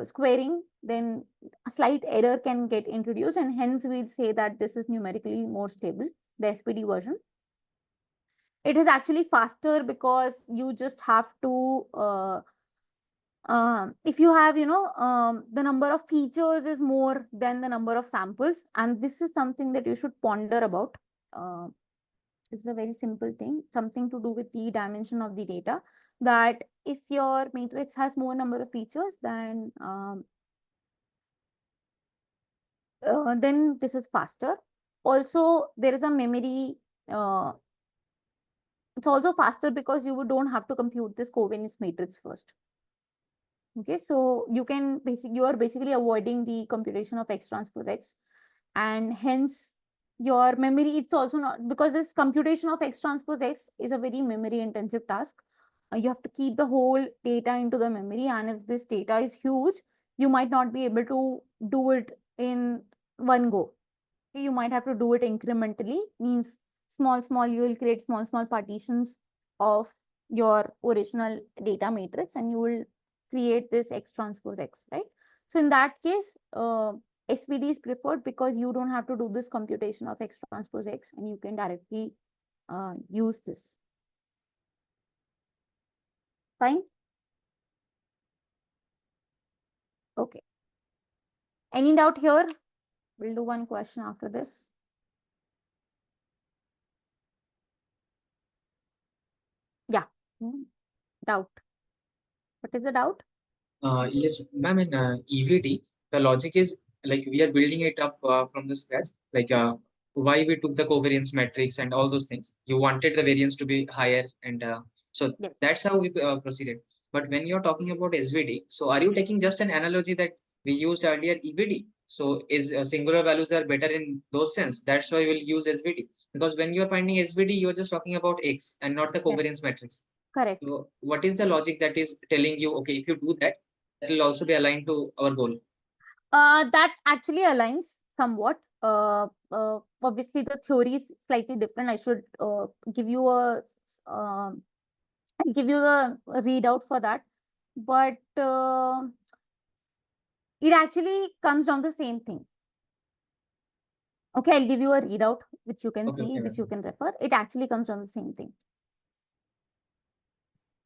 squaring, then a slight error can get introduced, and hence we'll say that this is numerically more stable, the SPD version. It is actually faster because you just have to if you have, the number of features is more than the number of samples, and this is something that you should ponder about. It's a very simple thing, something to do with the dimension of the data, that if your matrix has more number of features, then this is faster. Also, there is a memory. It's also faster because you don't have to compute this covariance matrix first. Okay, so you are basically avoiding the computation of X transpose X, and hence your memory, it's also not, because this computation of X transpose X is a very memory intensive task. You have to keep the whole data into the memory, and if this data is huge, you might not be able to do it in one go. You might have to do it incrementally, means small, you will create small partitions of your original data matrix, and you will create this X transpose X, right? So in that case, SVD is preferred because you don't have to do this computation of X transpose X, and you can directly use this. Fine. Okay. Any doubt here? We'll do one question after this. Yeah. Doubt. What is the doubt? Yes, ma'am, in EVD, the logic is like we are building it up from the scratch, like why we took the covariance matrix and all those things. You wanted the variance to be higher, and so Yes. that's how we proceeded. But when you're talking about SVD, so are you taking just an analogy that we used earlier EVD? So is singular values are better in those sense? That's why we'll use SVD, because when you're finding SVD, you're just talking about X and not the Yes. covariance matrix. Correct. So what is the logic that is telling you, okay, if you do that, that will also be aligned to our goal? That actually aligns somewhat. Obviously, the theory is slightly different. I should give you I'll give you the readout for that. But it actually comes down to the same thing. Okay, I'll give you a readout, which you can Okay, see, okay, which ma'am. you can refer. It actually comes down to the same thing.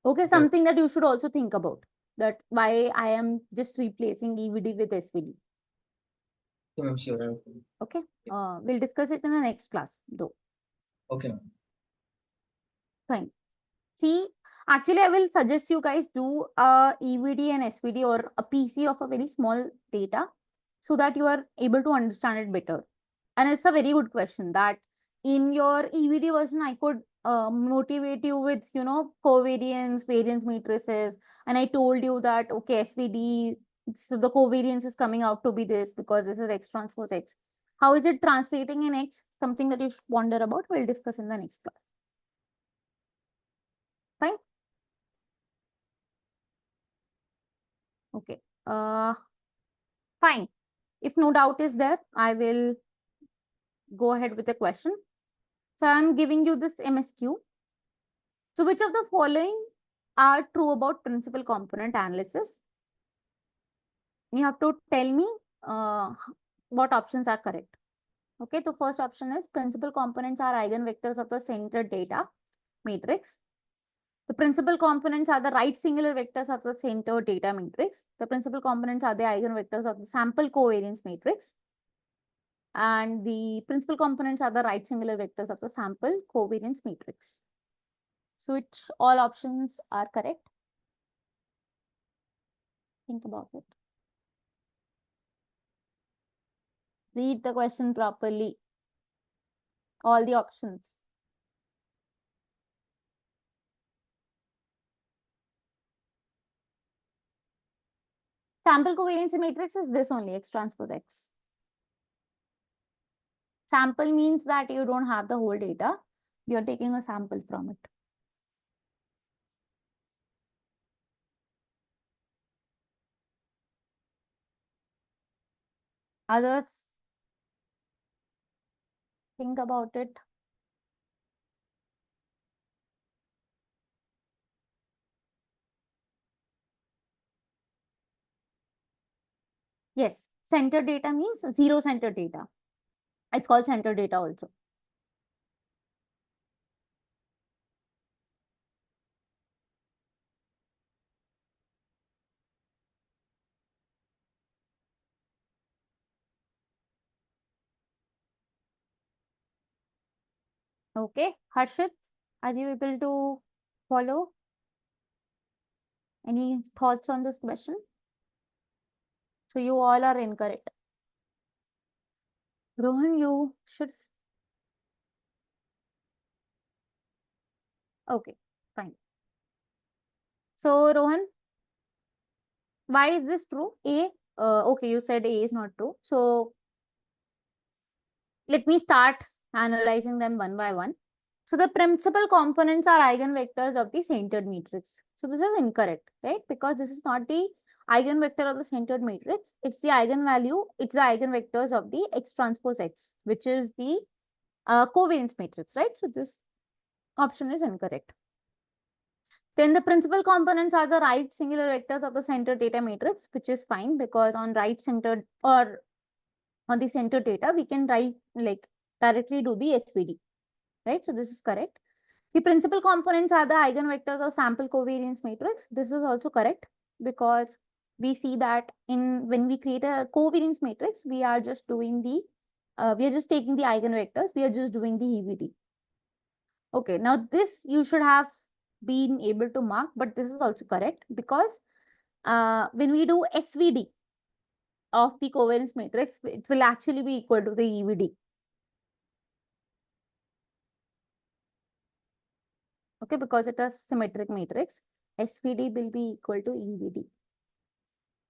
Okay, Okay, something that you should also think about, that why I am just replacing EVD with SVD. okay, ma'am, sure. Okay, we'll discuss it in the next class, though. Okay, ma'am. Fine. See, actually, I will suggest you guys do a EVD and SVD or a PC of a very small data so that you are able to understand it better. And it's a very good question that in your EVD version, I could motivate you with, covariance, variance matrices. And I told you that, okay, SVD, so the covariance is coming out to be this because this is X transpose X. How is it translating in X? Something that you should ponder about. We'll discuss in the next class. Fine. Okay. Fine. If no doubt is there, I will go ahead with the question. So I'm giving you this MSQ. So which of the following are true about principal component analysis? You have to tell me what options are correct. Okay, the first option is principal components are eigenvectors of the centered data matrix. The principal components are the right singular vectors of the centered data matrix. The principal components are the eigenvectors of the sample covariance matrix. And the principal components are the right singular vectors of the sample covariance matrix. So which all options are correct? Think about it. Read the question properly. All the options. Sample covariance matrix is this only, X transpose X. Sample means that you don't have the whole data. You're taking a sample from it. Others, think about it. Yes, center data means zero center data. It's called center data also. Okay, Harshit, are you able to follow? Any thoughts on this question? So you all are incorrect. Rohan, you should. Okay, fine. So Rohan, why is this true? A, okay, you said A is not true. So let me start analyzing them one by one. So the principal components are eigenvectors of the centered matrix. So this is incorrect, right? Because this is not the eigenvector of the centered matrix. It's the eigenvalue. It's the eigenvectors of the X transpose X, which is the covariance matrix, right? So this option is incorrect. Then the principal components are the right singular vectors of the centered data matrix, which is fine because on right centered or on the centered data, we can write like directly do the SVD, right? So this is correct. The principal components are the eigenvectors of sample covariance matrix. This is also correct because we see that in when we create a covariance matrix, we are just doing the we are just taking the eigenvectors. We are just doing the EVD. Okay, now this you should have been able to mark, but this is also correct because when we do SVD of the covariance matrix, it will actually be equal to the EVD. Okay, because it is symmetric matrix, SVD will be equal to EVD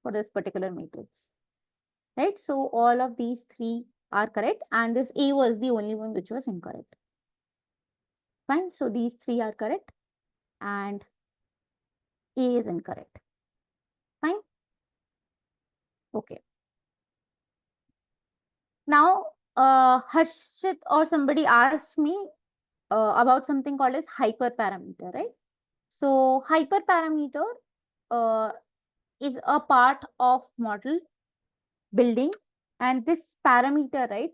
for this particular matrix, right? So all of these three are correct, and this A was the only one which was incorrect. Fine, so these three are correct, and A is incorrect. Fine. Okay. Now, Harshit or somebody asked me about something called as hyperparameter, right? So hyperparameter uh, is a part of model building, and this parameter, right,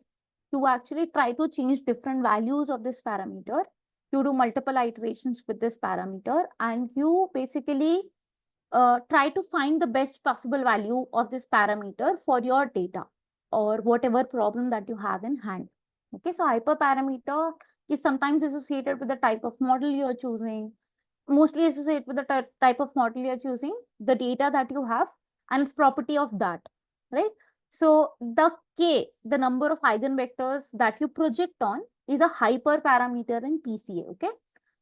you actually try to change different values of this parameter. You do multiple iterations with this parameter, and you basically try to find the best possible value of this parameter for your data or whatever problem that you have in hand. Okay, so hyperparameter is sometimes associated with the type of model you're choosing, mostly associated with the type of model you're choosing, the data that you have, and its property of that, right? So the K, the number of eigenvectors that you project on, is a hyperparameter in PCA, okay?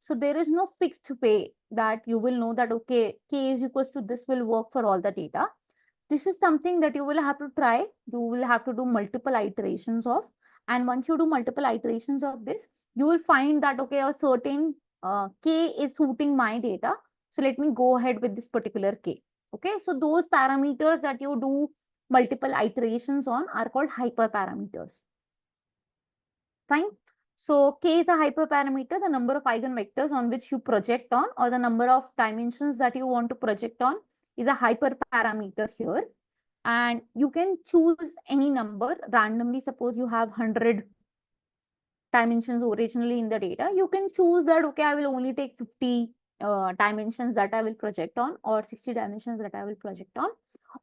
So there is no fixed way that you will know that, okay, K is equals to this will work for all the data. This is something that you will have to try. You will have to do multiple iterations of. And once you do multiple iterations of this, you will find that, okay, a certain K is suiting my data. So let me go ahead with this particular K. Okay, so those parameters that you do multiple iterations on are called hyperparameters. Fine. So K is a hyperparameter, the number of eigenvectors on which you project on, or the number of dimensions that you want to project on, is a hyperparameter here. And you can choose any number randomly. Suppose you have 100 dimensions originally in the data. You can choose that, okay, I will only take 50 dimensions that I will project on, or 60 dimensions that I will project on.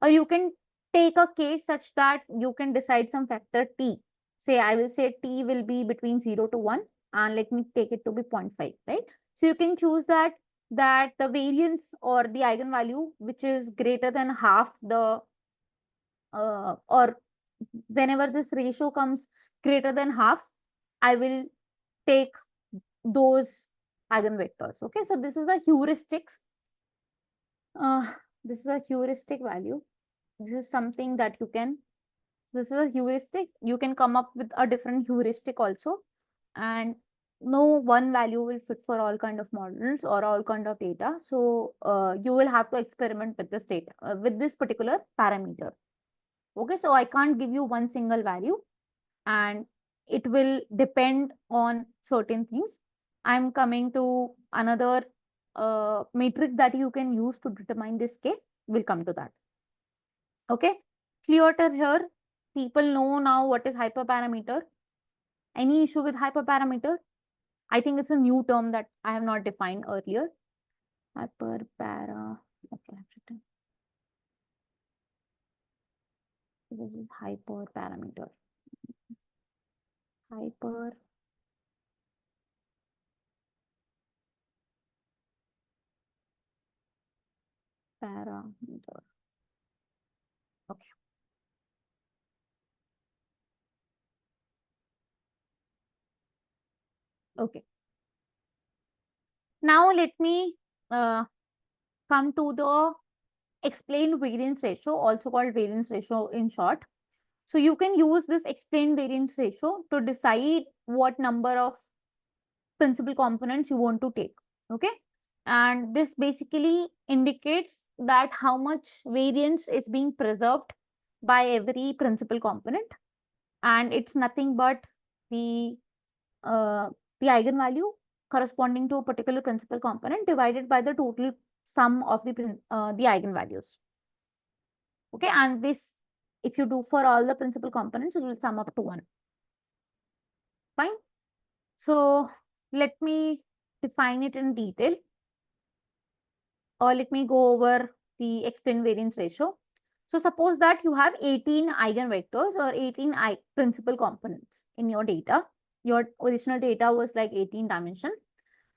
Or you can take a case such that you can decide some factor t. Say, I will say t will be between 0 to 1, and let me take it to be 0.5, right? So you can choose that the variance or the eigenvalue, which is greater than half the, or whenever this ratio comes greater than half, I will take those eigenvectors. Okay, so this is a heuristic. This is a heuristic value. This is something that you can, this is a heuristic. You can come up with a different heuristic also, and no one value will fit for all kind of models or all kind of data. So you will have to experiment with this data, with this particular parameter. Okay, so I can't give you one single value, and it will depend on certain things. I'm coming to another metric that you can use to determine this K. We'll come to that. Okay, clear to here? People know now what is hyperparameter. Any issue with hyperparameter? I think it's a new term that I have not defined earlier. Hyperpara. Okay, I've written. This is hyperparameter. Hyperparameter. Okay. Okay. Now let me come to the explained variance ratio, also called variance ratio in short. So you can use this explained variance ratio to decide what number of principal components you want to take. Okay. And this basically indicates that how much variance is being preserved by every principal component. And it's nothing but the uh, the eigenvalue corresponding to a particular principal component divided by the total sum of the eigenvalues. Okay, and this, if you do for all the principal components, it will sum up to 1. Fine. So let me define it in detail, or let me go over the explained variance ratio. So suppose that you have 18 eigenvectors or 18 principal components in your data. Your original data was like 18 dimension,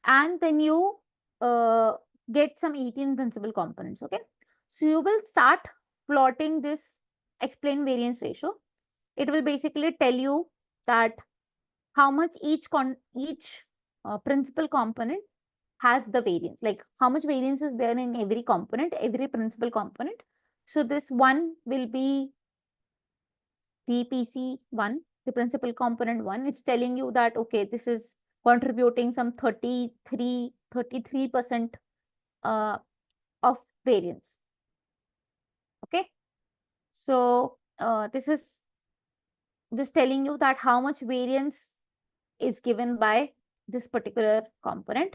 and then you get some 18 principal components. Okay, so you will start plotting this explained variance ratio. It will basically tell you that how much each principal component has the variance, like how much variance is there in every component, every principal component. So this one will be the PC1, the principal component 1. It's telling you that, okay, this is contributing some 33% of variance. Okay. So this is just telling you that how much variance is given by this particular component,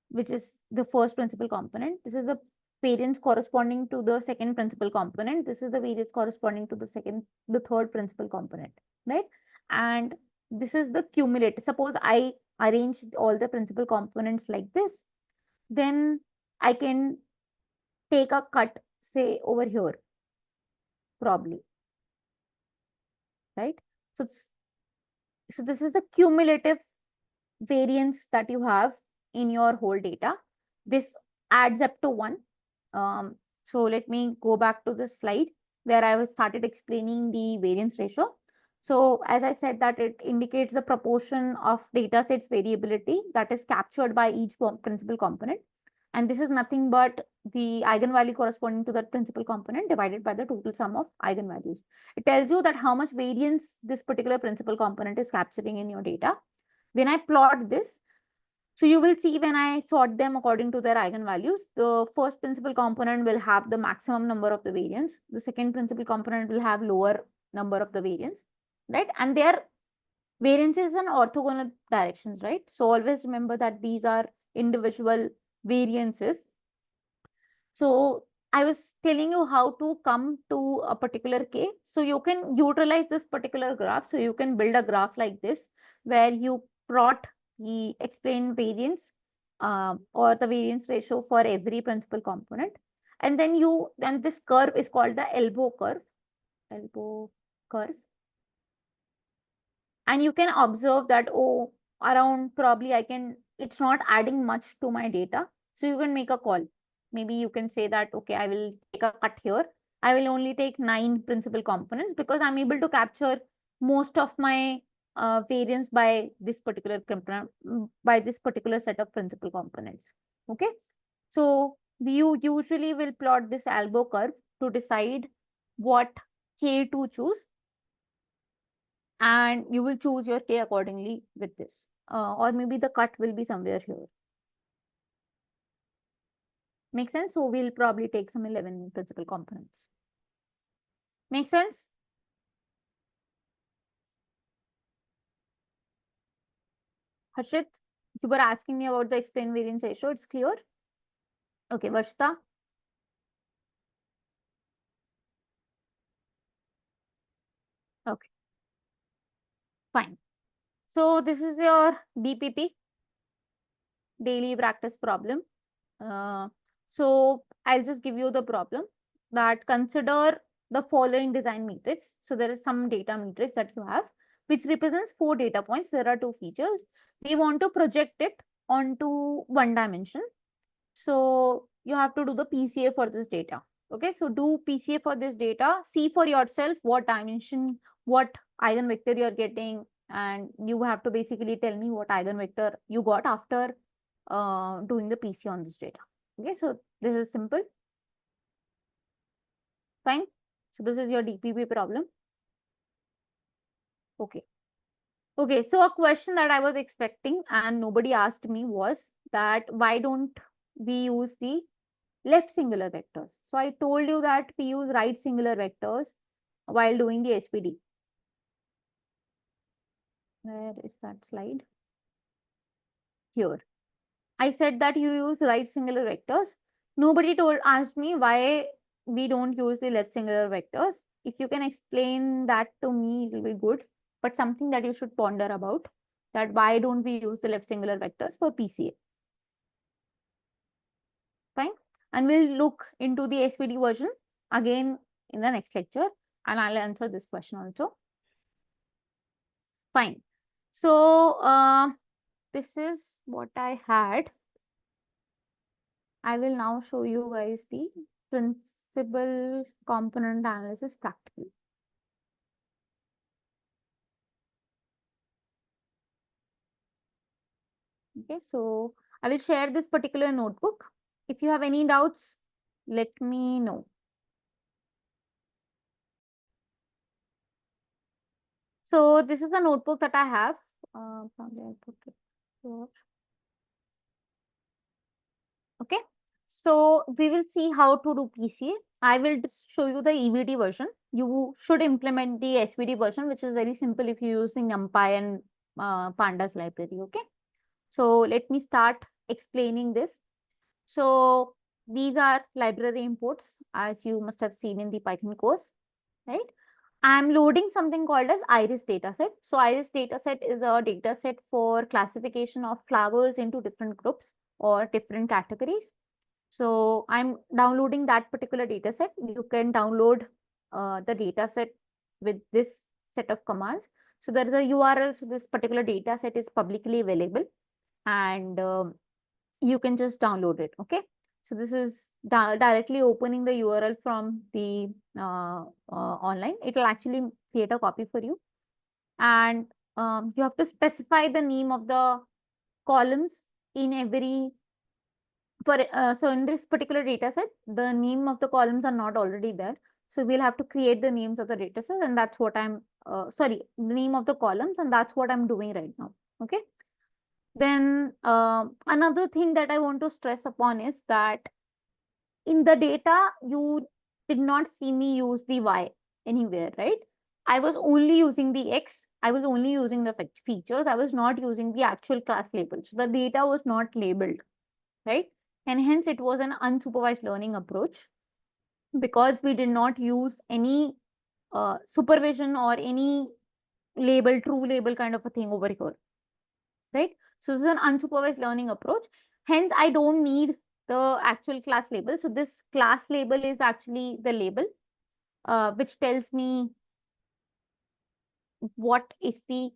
which is the first principal component. This is the variance corresponding to the second principal component. This is the variance corresponding to the third principal component, right? And this is the cumulative. Suppose I arrange all the principal components like this, then I can take a cut, say over here, probably, right? So, so this is the cumulative variance that you have in your whole data. This adds up to 1. So let me go back to this slide where I was started explaining the variance ratio. So as I said, that it indicates the proportion of data sets variability that is captured by each principal component. And this is nothing but the eigenvalue corresponding to that principal component divided by the total sum of eigenvalues. It tells you that how much variance this particular principal component is capturing in your data. When I plot this, so you will see when I sort them according to their eigenvalues, the first principal component will have the maximum number of the variance. The second principal component will have lower number of the variance, right? And their variances in orthogonal directions, right? So always remember that these are individual variances. So I was telling you how to come to a particular K. So you can utilize this particular graph. So you can build a graph like this, where you plot the explained variance or the variance ratio for every principal component. And then this curve is called the elbow curve. Elbow curve. And you can observe that, oh, around probably it's not adding much to my data. So you can make a call. Maybe you can say that, okay, I will take a cut here. I will only take 9 principal components because I'm able to capture most of my variance by this particular set of principal components. Okay. So you usually will plot this elbow curve to decide what K to choose, and you will choose your K accordingly with this. Or maybe the cut will be somewhere here. Make sense? So we'll probably take some 11 principal components. Make sense? Harshit, you were asking me about the explained variance ratio. It's clear? Okay, Varshita. Okay, fine. So this is your DPP, daily practice problem. So I'll just give you the problem that consider the following design matrix. So there is some data matrix that you have, which represents 4 data points. There are 2 features. We want to project it onto 1 dimension. So you have to do the PCA for this data. Okay, so do PCA for this data. See for yourself what dimension, what eigenvector you're getting, and you have to basically tell me what eigenvector you got after doing the PC on this data. Okay, so this is simple. Fine. So this is your DPP problem. Okay. Okay, so a question that I was expecting and nobody asked me was that why don't we use the left singular vectors? So I told you that we use right singular vectors while doing the SVD. Where is that slide? Here. I said that you use right singular vectors. Nobody asked me why we don't use the left singular vectors. If you can explain that to me, it will be good. But something that you should ponder about, that why don't we use the left singular vectors for PCA? Fine. And we'll look into the SVD version again in the next lecture, and I'll answer this question also. Fine. So this is what I had. I will now show you guys the principal component analysis practical. Okay, so I will share this particular notebook. If you have any doubts, let me know. So this is a notebook that I have. Probably I'll put it here. Okay, so we will see how to do PCA. I will just show you the EVD version. You should implement the SVD version, which is very simple if you use the NumPy and Pandas library. Okay, so let me start explaining this. So these are library imports, as you must have seen in the Python course, right? I'm loading something called as Iris dataset. So Iris dataset is a dataset for classification of flowers into different groups or different categories. So I'm downloading that particular dataset. You can download the dataset with this set of commands. So there is a URL. So this particular dataset is publicly available, and you can just download it. Okay. So this is directly opening the URL from the online. It will actually create a copy for you, and you have to specify the name of the columns in every so in this particular data set, the name of the columns are not already there. So we'll have to create the names of the data set, and that's what I'm sorry, the name of the columns, and that's what I'm doing right now. Okay. Then another thing that I want to stress upon is that in the data, you did not see me use the Y anywhere, right? I was only using the X. I was only using the features. I was not using the actual class label. So the data was not labeled, right? And hence it was an unsupervised learning approach because we did not use any supervision or any label, true label kind of a thing over here, right? So this is an unsupervised learning approach. Hence, I don't need the actual class label. So this class label is actually the label, which tells me what is the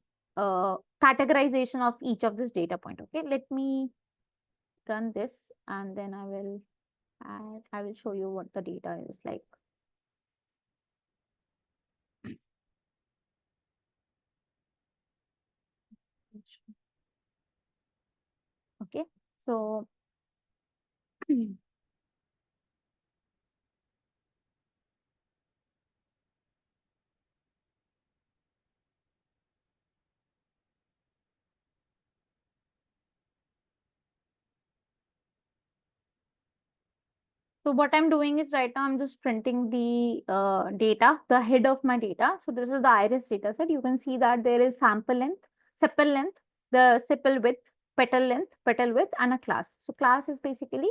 categorization of each of this data point. Okay, let me run this and then I will show you what the data is like. Okay, so so what I'm doing is right now I'm just printing the data, the head of my data. So this is the Iris data set. You can see that there is sample length, sepal length, the sepal width, petal length, petal width, and a class. So class is basically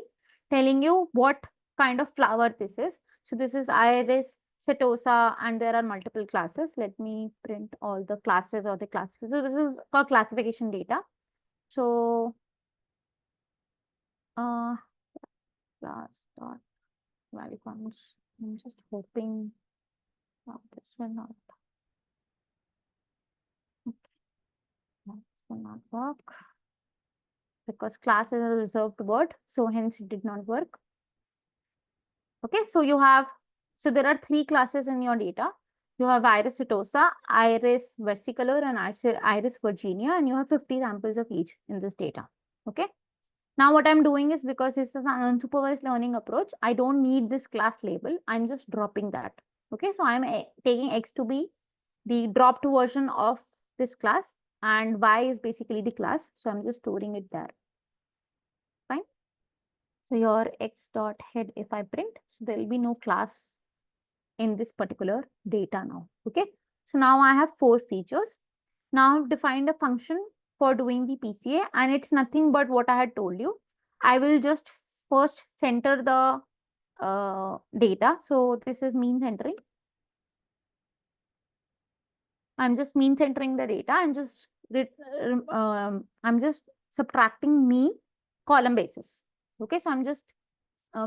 telling you what kind of flower this is. So this is Iris setosa, and there are multiple classes. Let me print all the classes or the classification. So this is for classification data. So class dot value counts. I'm just hoping this will not. Okay, this will not work because class is a reserved word, so hence it did not work. Okay, so you have, so there are three classes in your data. You have Iris setosa, Iris versicolor, and Iris virginia, and you have 50 samples of each in this data. Okay. Now what I'm doing is, because this is an unsupervised learning approach, I don't need this class label. I'm just dropping that. Okay, so I'm taking X to be the dropped version of this class, and y is basically the class. So I'm just storing it there. Fine. So your x dot head, if I print, so there will be no class in this particular data now. Okay. So now I have 4 features. Now I've defined a function for doing the PCA, and it's nothing but what I had told you. I will just first center the data. So this is mean centering. I'm just mean centering the data. I'm just subtracting mean column basis. Okay, so I'm just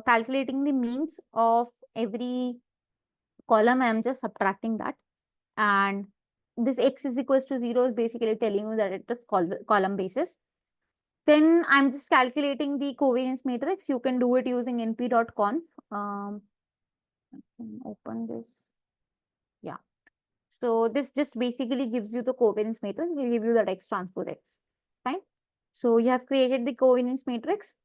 calculating the means of every column. I'm just subtracting that, and this x is equals to 0 is basically telling you that it is column basis. Then I'm just calculating the covariance matrix. You can do it using np.conf. I can open this. Yeah. So this just basically gives you the covariance matrix. Will give you that x transpose x. Fine. So you have created the covariance matrix.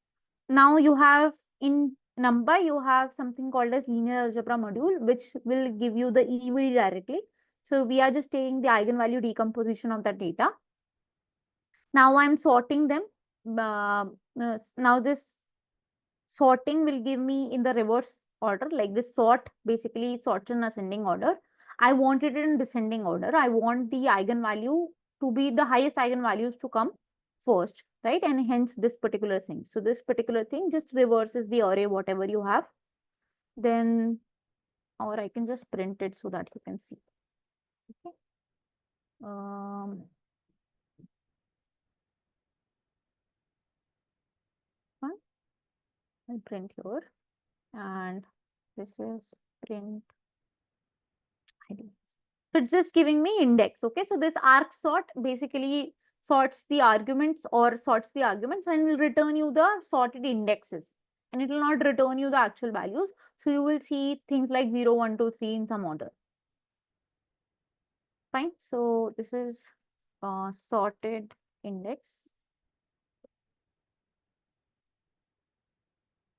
Now you have in number, you have something called as linear algebra module, which will give you the EVD directly. So we are just taking the eigenvalue decomposition of that data. Now I'm sorting them. Now this sorting will give me in the reverse order, like this sort basically sorts in ascending order. I want it in descending order. I want the eigenvalue to be the highest eigenvalues to come first, right? And hence this particular thing. So this particular thing just reverses the array, whatever you have. Then, or I can just print it so that you can see. Okay. I'll print here, and this is print ID. So it's just giving me index. Okay, so this arc sort basically sorts the arguments and will return you the sorted indexes, and it will not return you the actual values. So you will see things like 0, 1, 2, 3 in some order. Fine. So this is sorted index,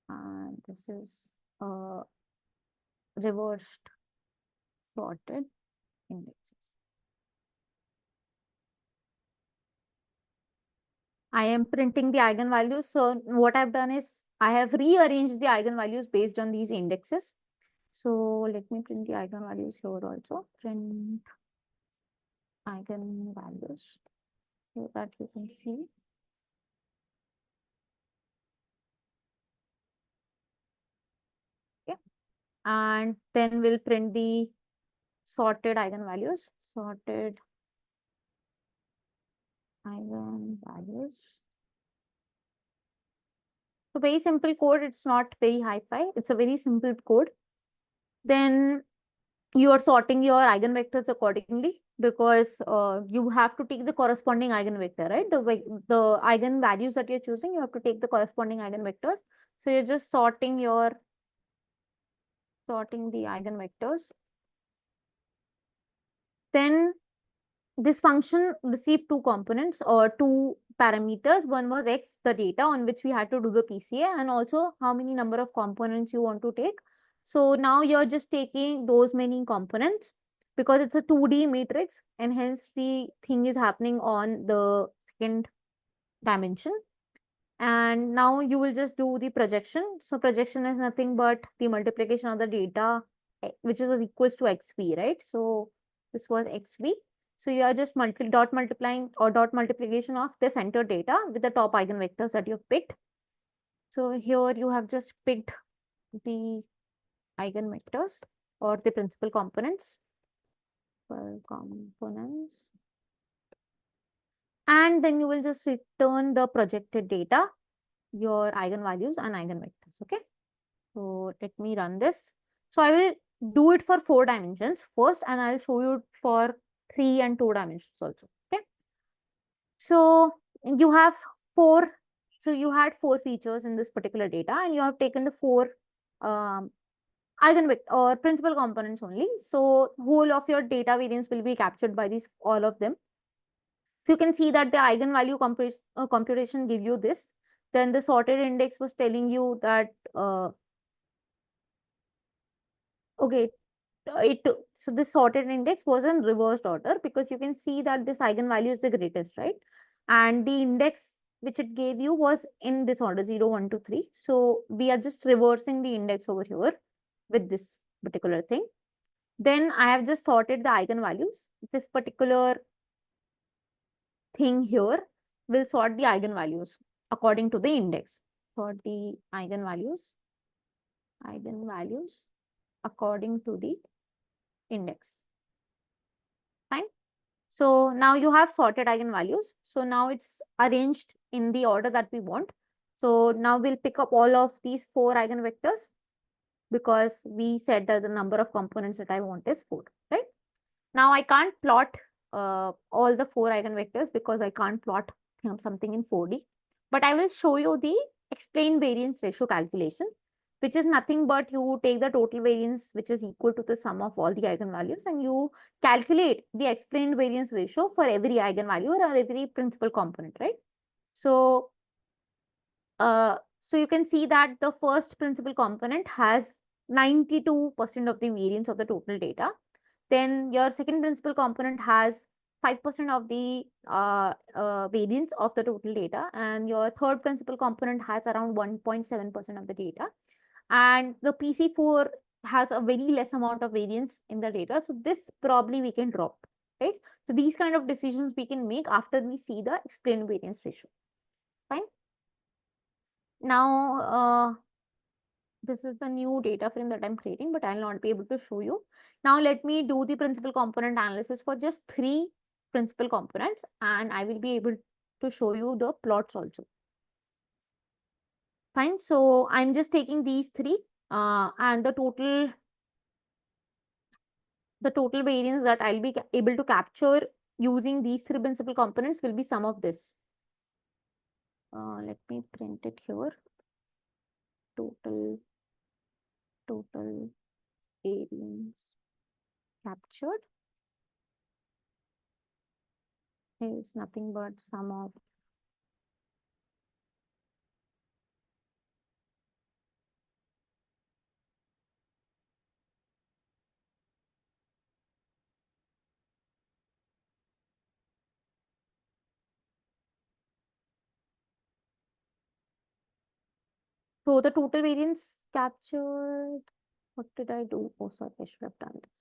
and this is reversed sorted indexes. I am printing the eigenvalues. So what I've done is I have rearranged the eigenvalues based on these indexes. So let me print the eigenvalues here also. Print eigenvalues so that you can see. Okay. And then we'll print the sorted eigenvalues. Sorted eigenvalues. So very simple code. It's not very hi-fi. It's a very simple code. Then you are sorting your eigenvectors accordingly, because you have to take the corresponding eigenvector, right? The eigenvalues that you're choosing, you have to take the corresponding eigenvectors. So you're just sorting the eigenvectors. Then this function received 2 components or 2 parameters. One was x, the data on which we had to do the PCA, and also how many number of components you want to take. So now you're just taking those many components because it's a 2D matrix, and hence the thing is happening on the second dimension. And now you will just do the projection. So projection is nothing but the multiplication of the data, which was equals to xv, right? So this was xv. So you are just dot multiplication of the center data with the top eigenvectors that you've picked. So here you have just picked the eigenvectors or the principal components. And then you will just return the projected data, your eigenvalues and eigenvectors. Okay. So let me run this. So I will do it for 4 dimensions first, and I'll show you for 3 and 2 dimensions also. Okay. So you have 4. So you had 4 features in this particular data, and you have taken the 4 eigenvector or principal components only. So whole of your data variance will be captured by these all of them. So you can see that the eigenvalue computation give you this. Then the sorted index was telling you that okay, so this sorted index was in reversed order, because you can see that this eigenvalue is the greatest, right? And the index which it gave you was in this order, 0, 1, 2, 3. So we are just reversing the index over here with this particular thing. Then I have just sorted the eigenvalues. This particular thing here will sort the eigenvalues according to the index. Sort the eigenvalues according to the index. Fine. So now you have sorted eigenvalues. So now it's arranged in the order that we want. So now we'll pick up all of these 4 eigenvectors, because we said that the number of components that I want is 4, right? Now I can't plot all the 4 eigenvectors, because I can't plot something in 4D. But I will show you the explained variance ratio calculation, which is nothing but you take the total variance, which is equal to the sum of all the eigenvalues, and you calculate the explained variance ratio for every eigenvalue or every principal component, right? So, so you can see that the first principal component has 92% of the variance of the total data. Then your second principal component has 5% of the variance of the total data, and your third principal component has around 1.7% of the data, and the PC4 has a very less amount of variance in the data. So this probably we can drop, right? So these kind of decisions we can make after we see the explained variance ratio. Fine. Now, this is the new data frame that I'm creating, but I'll not be able to show you. Now let me do the principal component analysis for just 3 principal components, and I will be able to show you the plots also. Fine. So I'm just taking these 3 and the total variance that I'll be able to capture using these 3 principal components will be sum of this. Let me print it here. Total variance captured is nothing but sum of so the total variance captured. What did I do? Oh, sorry, I should have done this.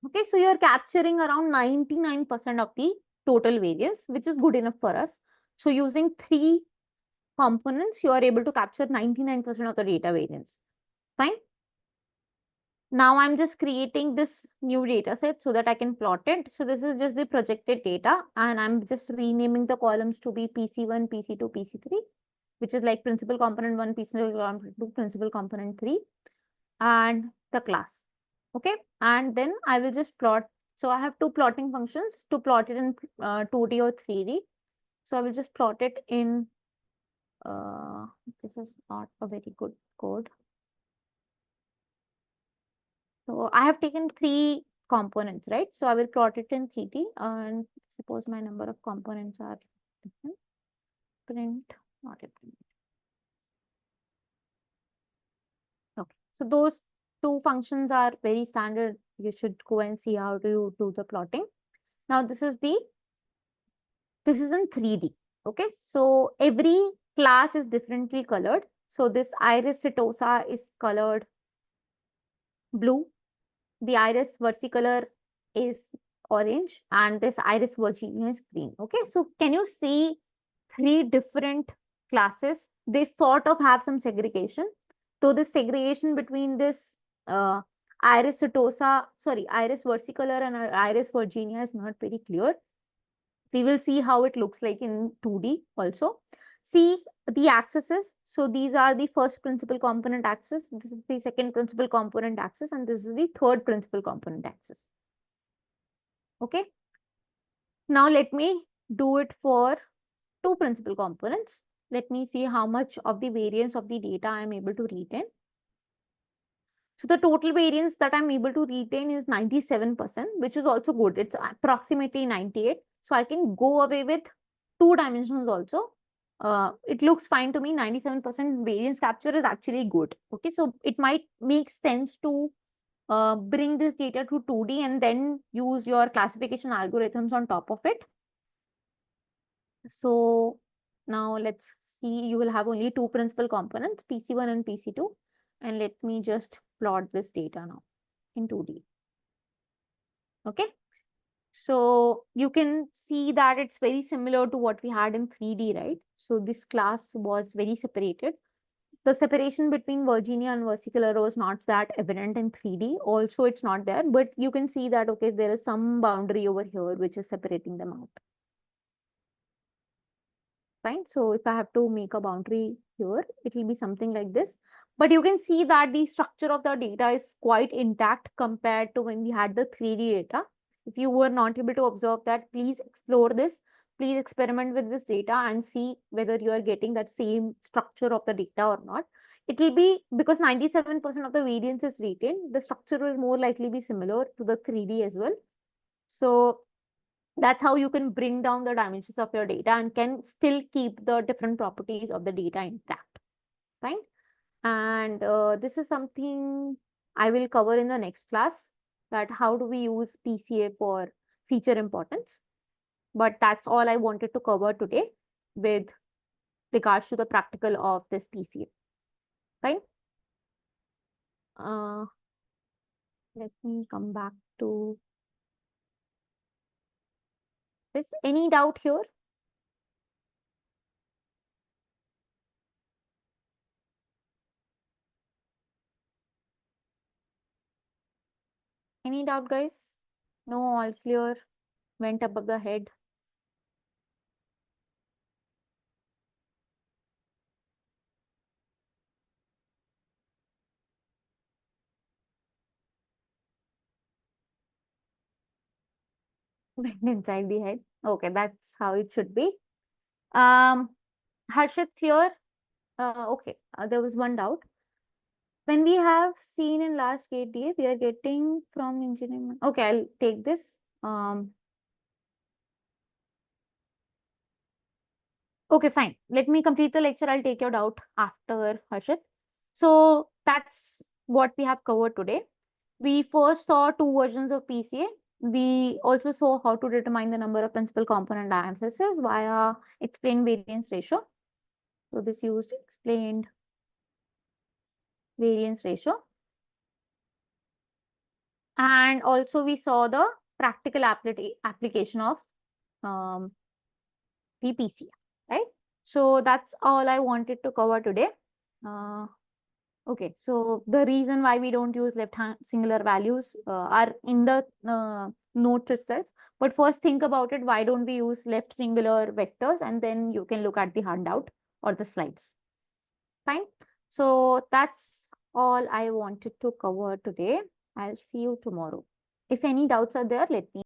Okay, so you're capturing around 99% of the total variance, which is good enough for us. So using 3 components, you are able to capture 99% of the data variance. Fine. Now I'm just creating this new data set so that I can plot it. So this is just the projected data, and I'm just renaming the columns to be PC1, PC2, PC3, which is like principal component 1, principal component 2, principal component 3, and the class. Okay, and then I will just plot. So I have 2 plotting functions to plot it in 2D or 3D. So I will just plot it in, this is not a very good code. So I have taken 3 components, right? So I will plot it in 3D, and suppose my number of components are different. Print, not a print. Okay, so those 2 functions are very standard. You should go and see how do you do the plotting. Now this is in 3D. Okay, so every class is differently colored. So this Iris setosa is colored blue. The Iris versicolor is orange, and this Iris virginia is green. Okay, so can you see 3 different classes? They sort of have some segregation. So the segregation between this Iris versicolor and Iris virginia is not very clear. We will see how it looks like in 2D also. See the axes. So these are the first principal component axis. This is the second principal component axis, and this is the third principal component axis. Okay. Now let me do it for 2 principal components. Let me see how much of the variance of the data I am able to retain. So the total variance that I'm able to retain is 97%, which is also good. It's approximately 98. So I can go away with 2 dimensions also. it looks fine to me. 97% variance capture is actually good. Okay, so it might make sense to bring this data to 2D and then use your classification algorithms on top of it. So now let's see, you will have only two principal components, PC1 and PC2. And let me just plot this data now in 2D. Okay. So you can see that it's very similar to what we had in 3D, right? So this class was very separated. The separation between Virginia and versicolor was not that evident in 3D. Also, it's not there, but you can see that, okay, there is some boundary over here which is separating them out. Fine. So if I have to make a boundary here, it will be something like this. But you can see that the structure of the data is quite intact compared to when we had the 3D data. If you were not able to observe that, please explore this. Please experiment with this data and see whether you are getting that same structure of the data or not. It will be, because 97% of the variance is retained, the structure will more likely be similar to the 3D as well. So that's how you can bring down the dimensions of your data and can still keep the different properties of the data intact. Fine. And this is something I will cover in the next class, that how do we use PCA for feature importance. But that's all I wanted to cover today with regards to the practical of this PCA. Fine. Let me come back to this. Any doubt here? Any doubt, guys? No, all clear. Went above the head. Went inside the head. Okay, that's how it should be. Harshit here. Okay, there was one doubt. When we have seen in last KTA, we are getting from engineering. Okay, I'll take this. Okay, fine. Let me complete the lecture. I'll take your doubt after, Harshit. So that's what we have covered today. We first saw two versions of PCA. We also saw how to determine the number of principal component diagonalizes via explained variance ratio. So this used explained variance ratio. And also we saw the practical application of the PCA, right? So that's all I wanted to cover today. Okay, so the reason why we don't use left-hand singular values are in the notes itself. But first think about it, why don't we use left singular vectors, and then you can look at the handout or the slides. Fine. So that's all I wanted to cover today. I'll see you tomorrow. If any doubts are there, let me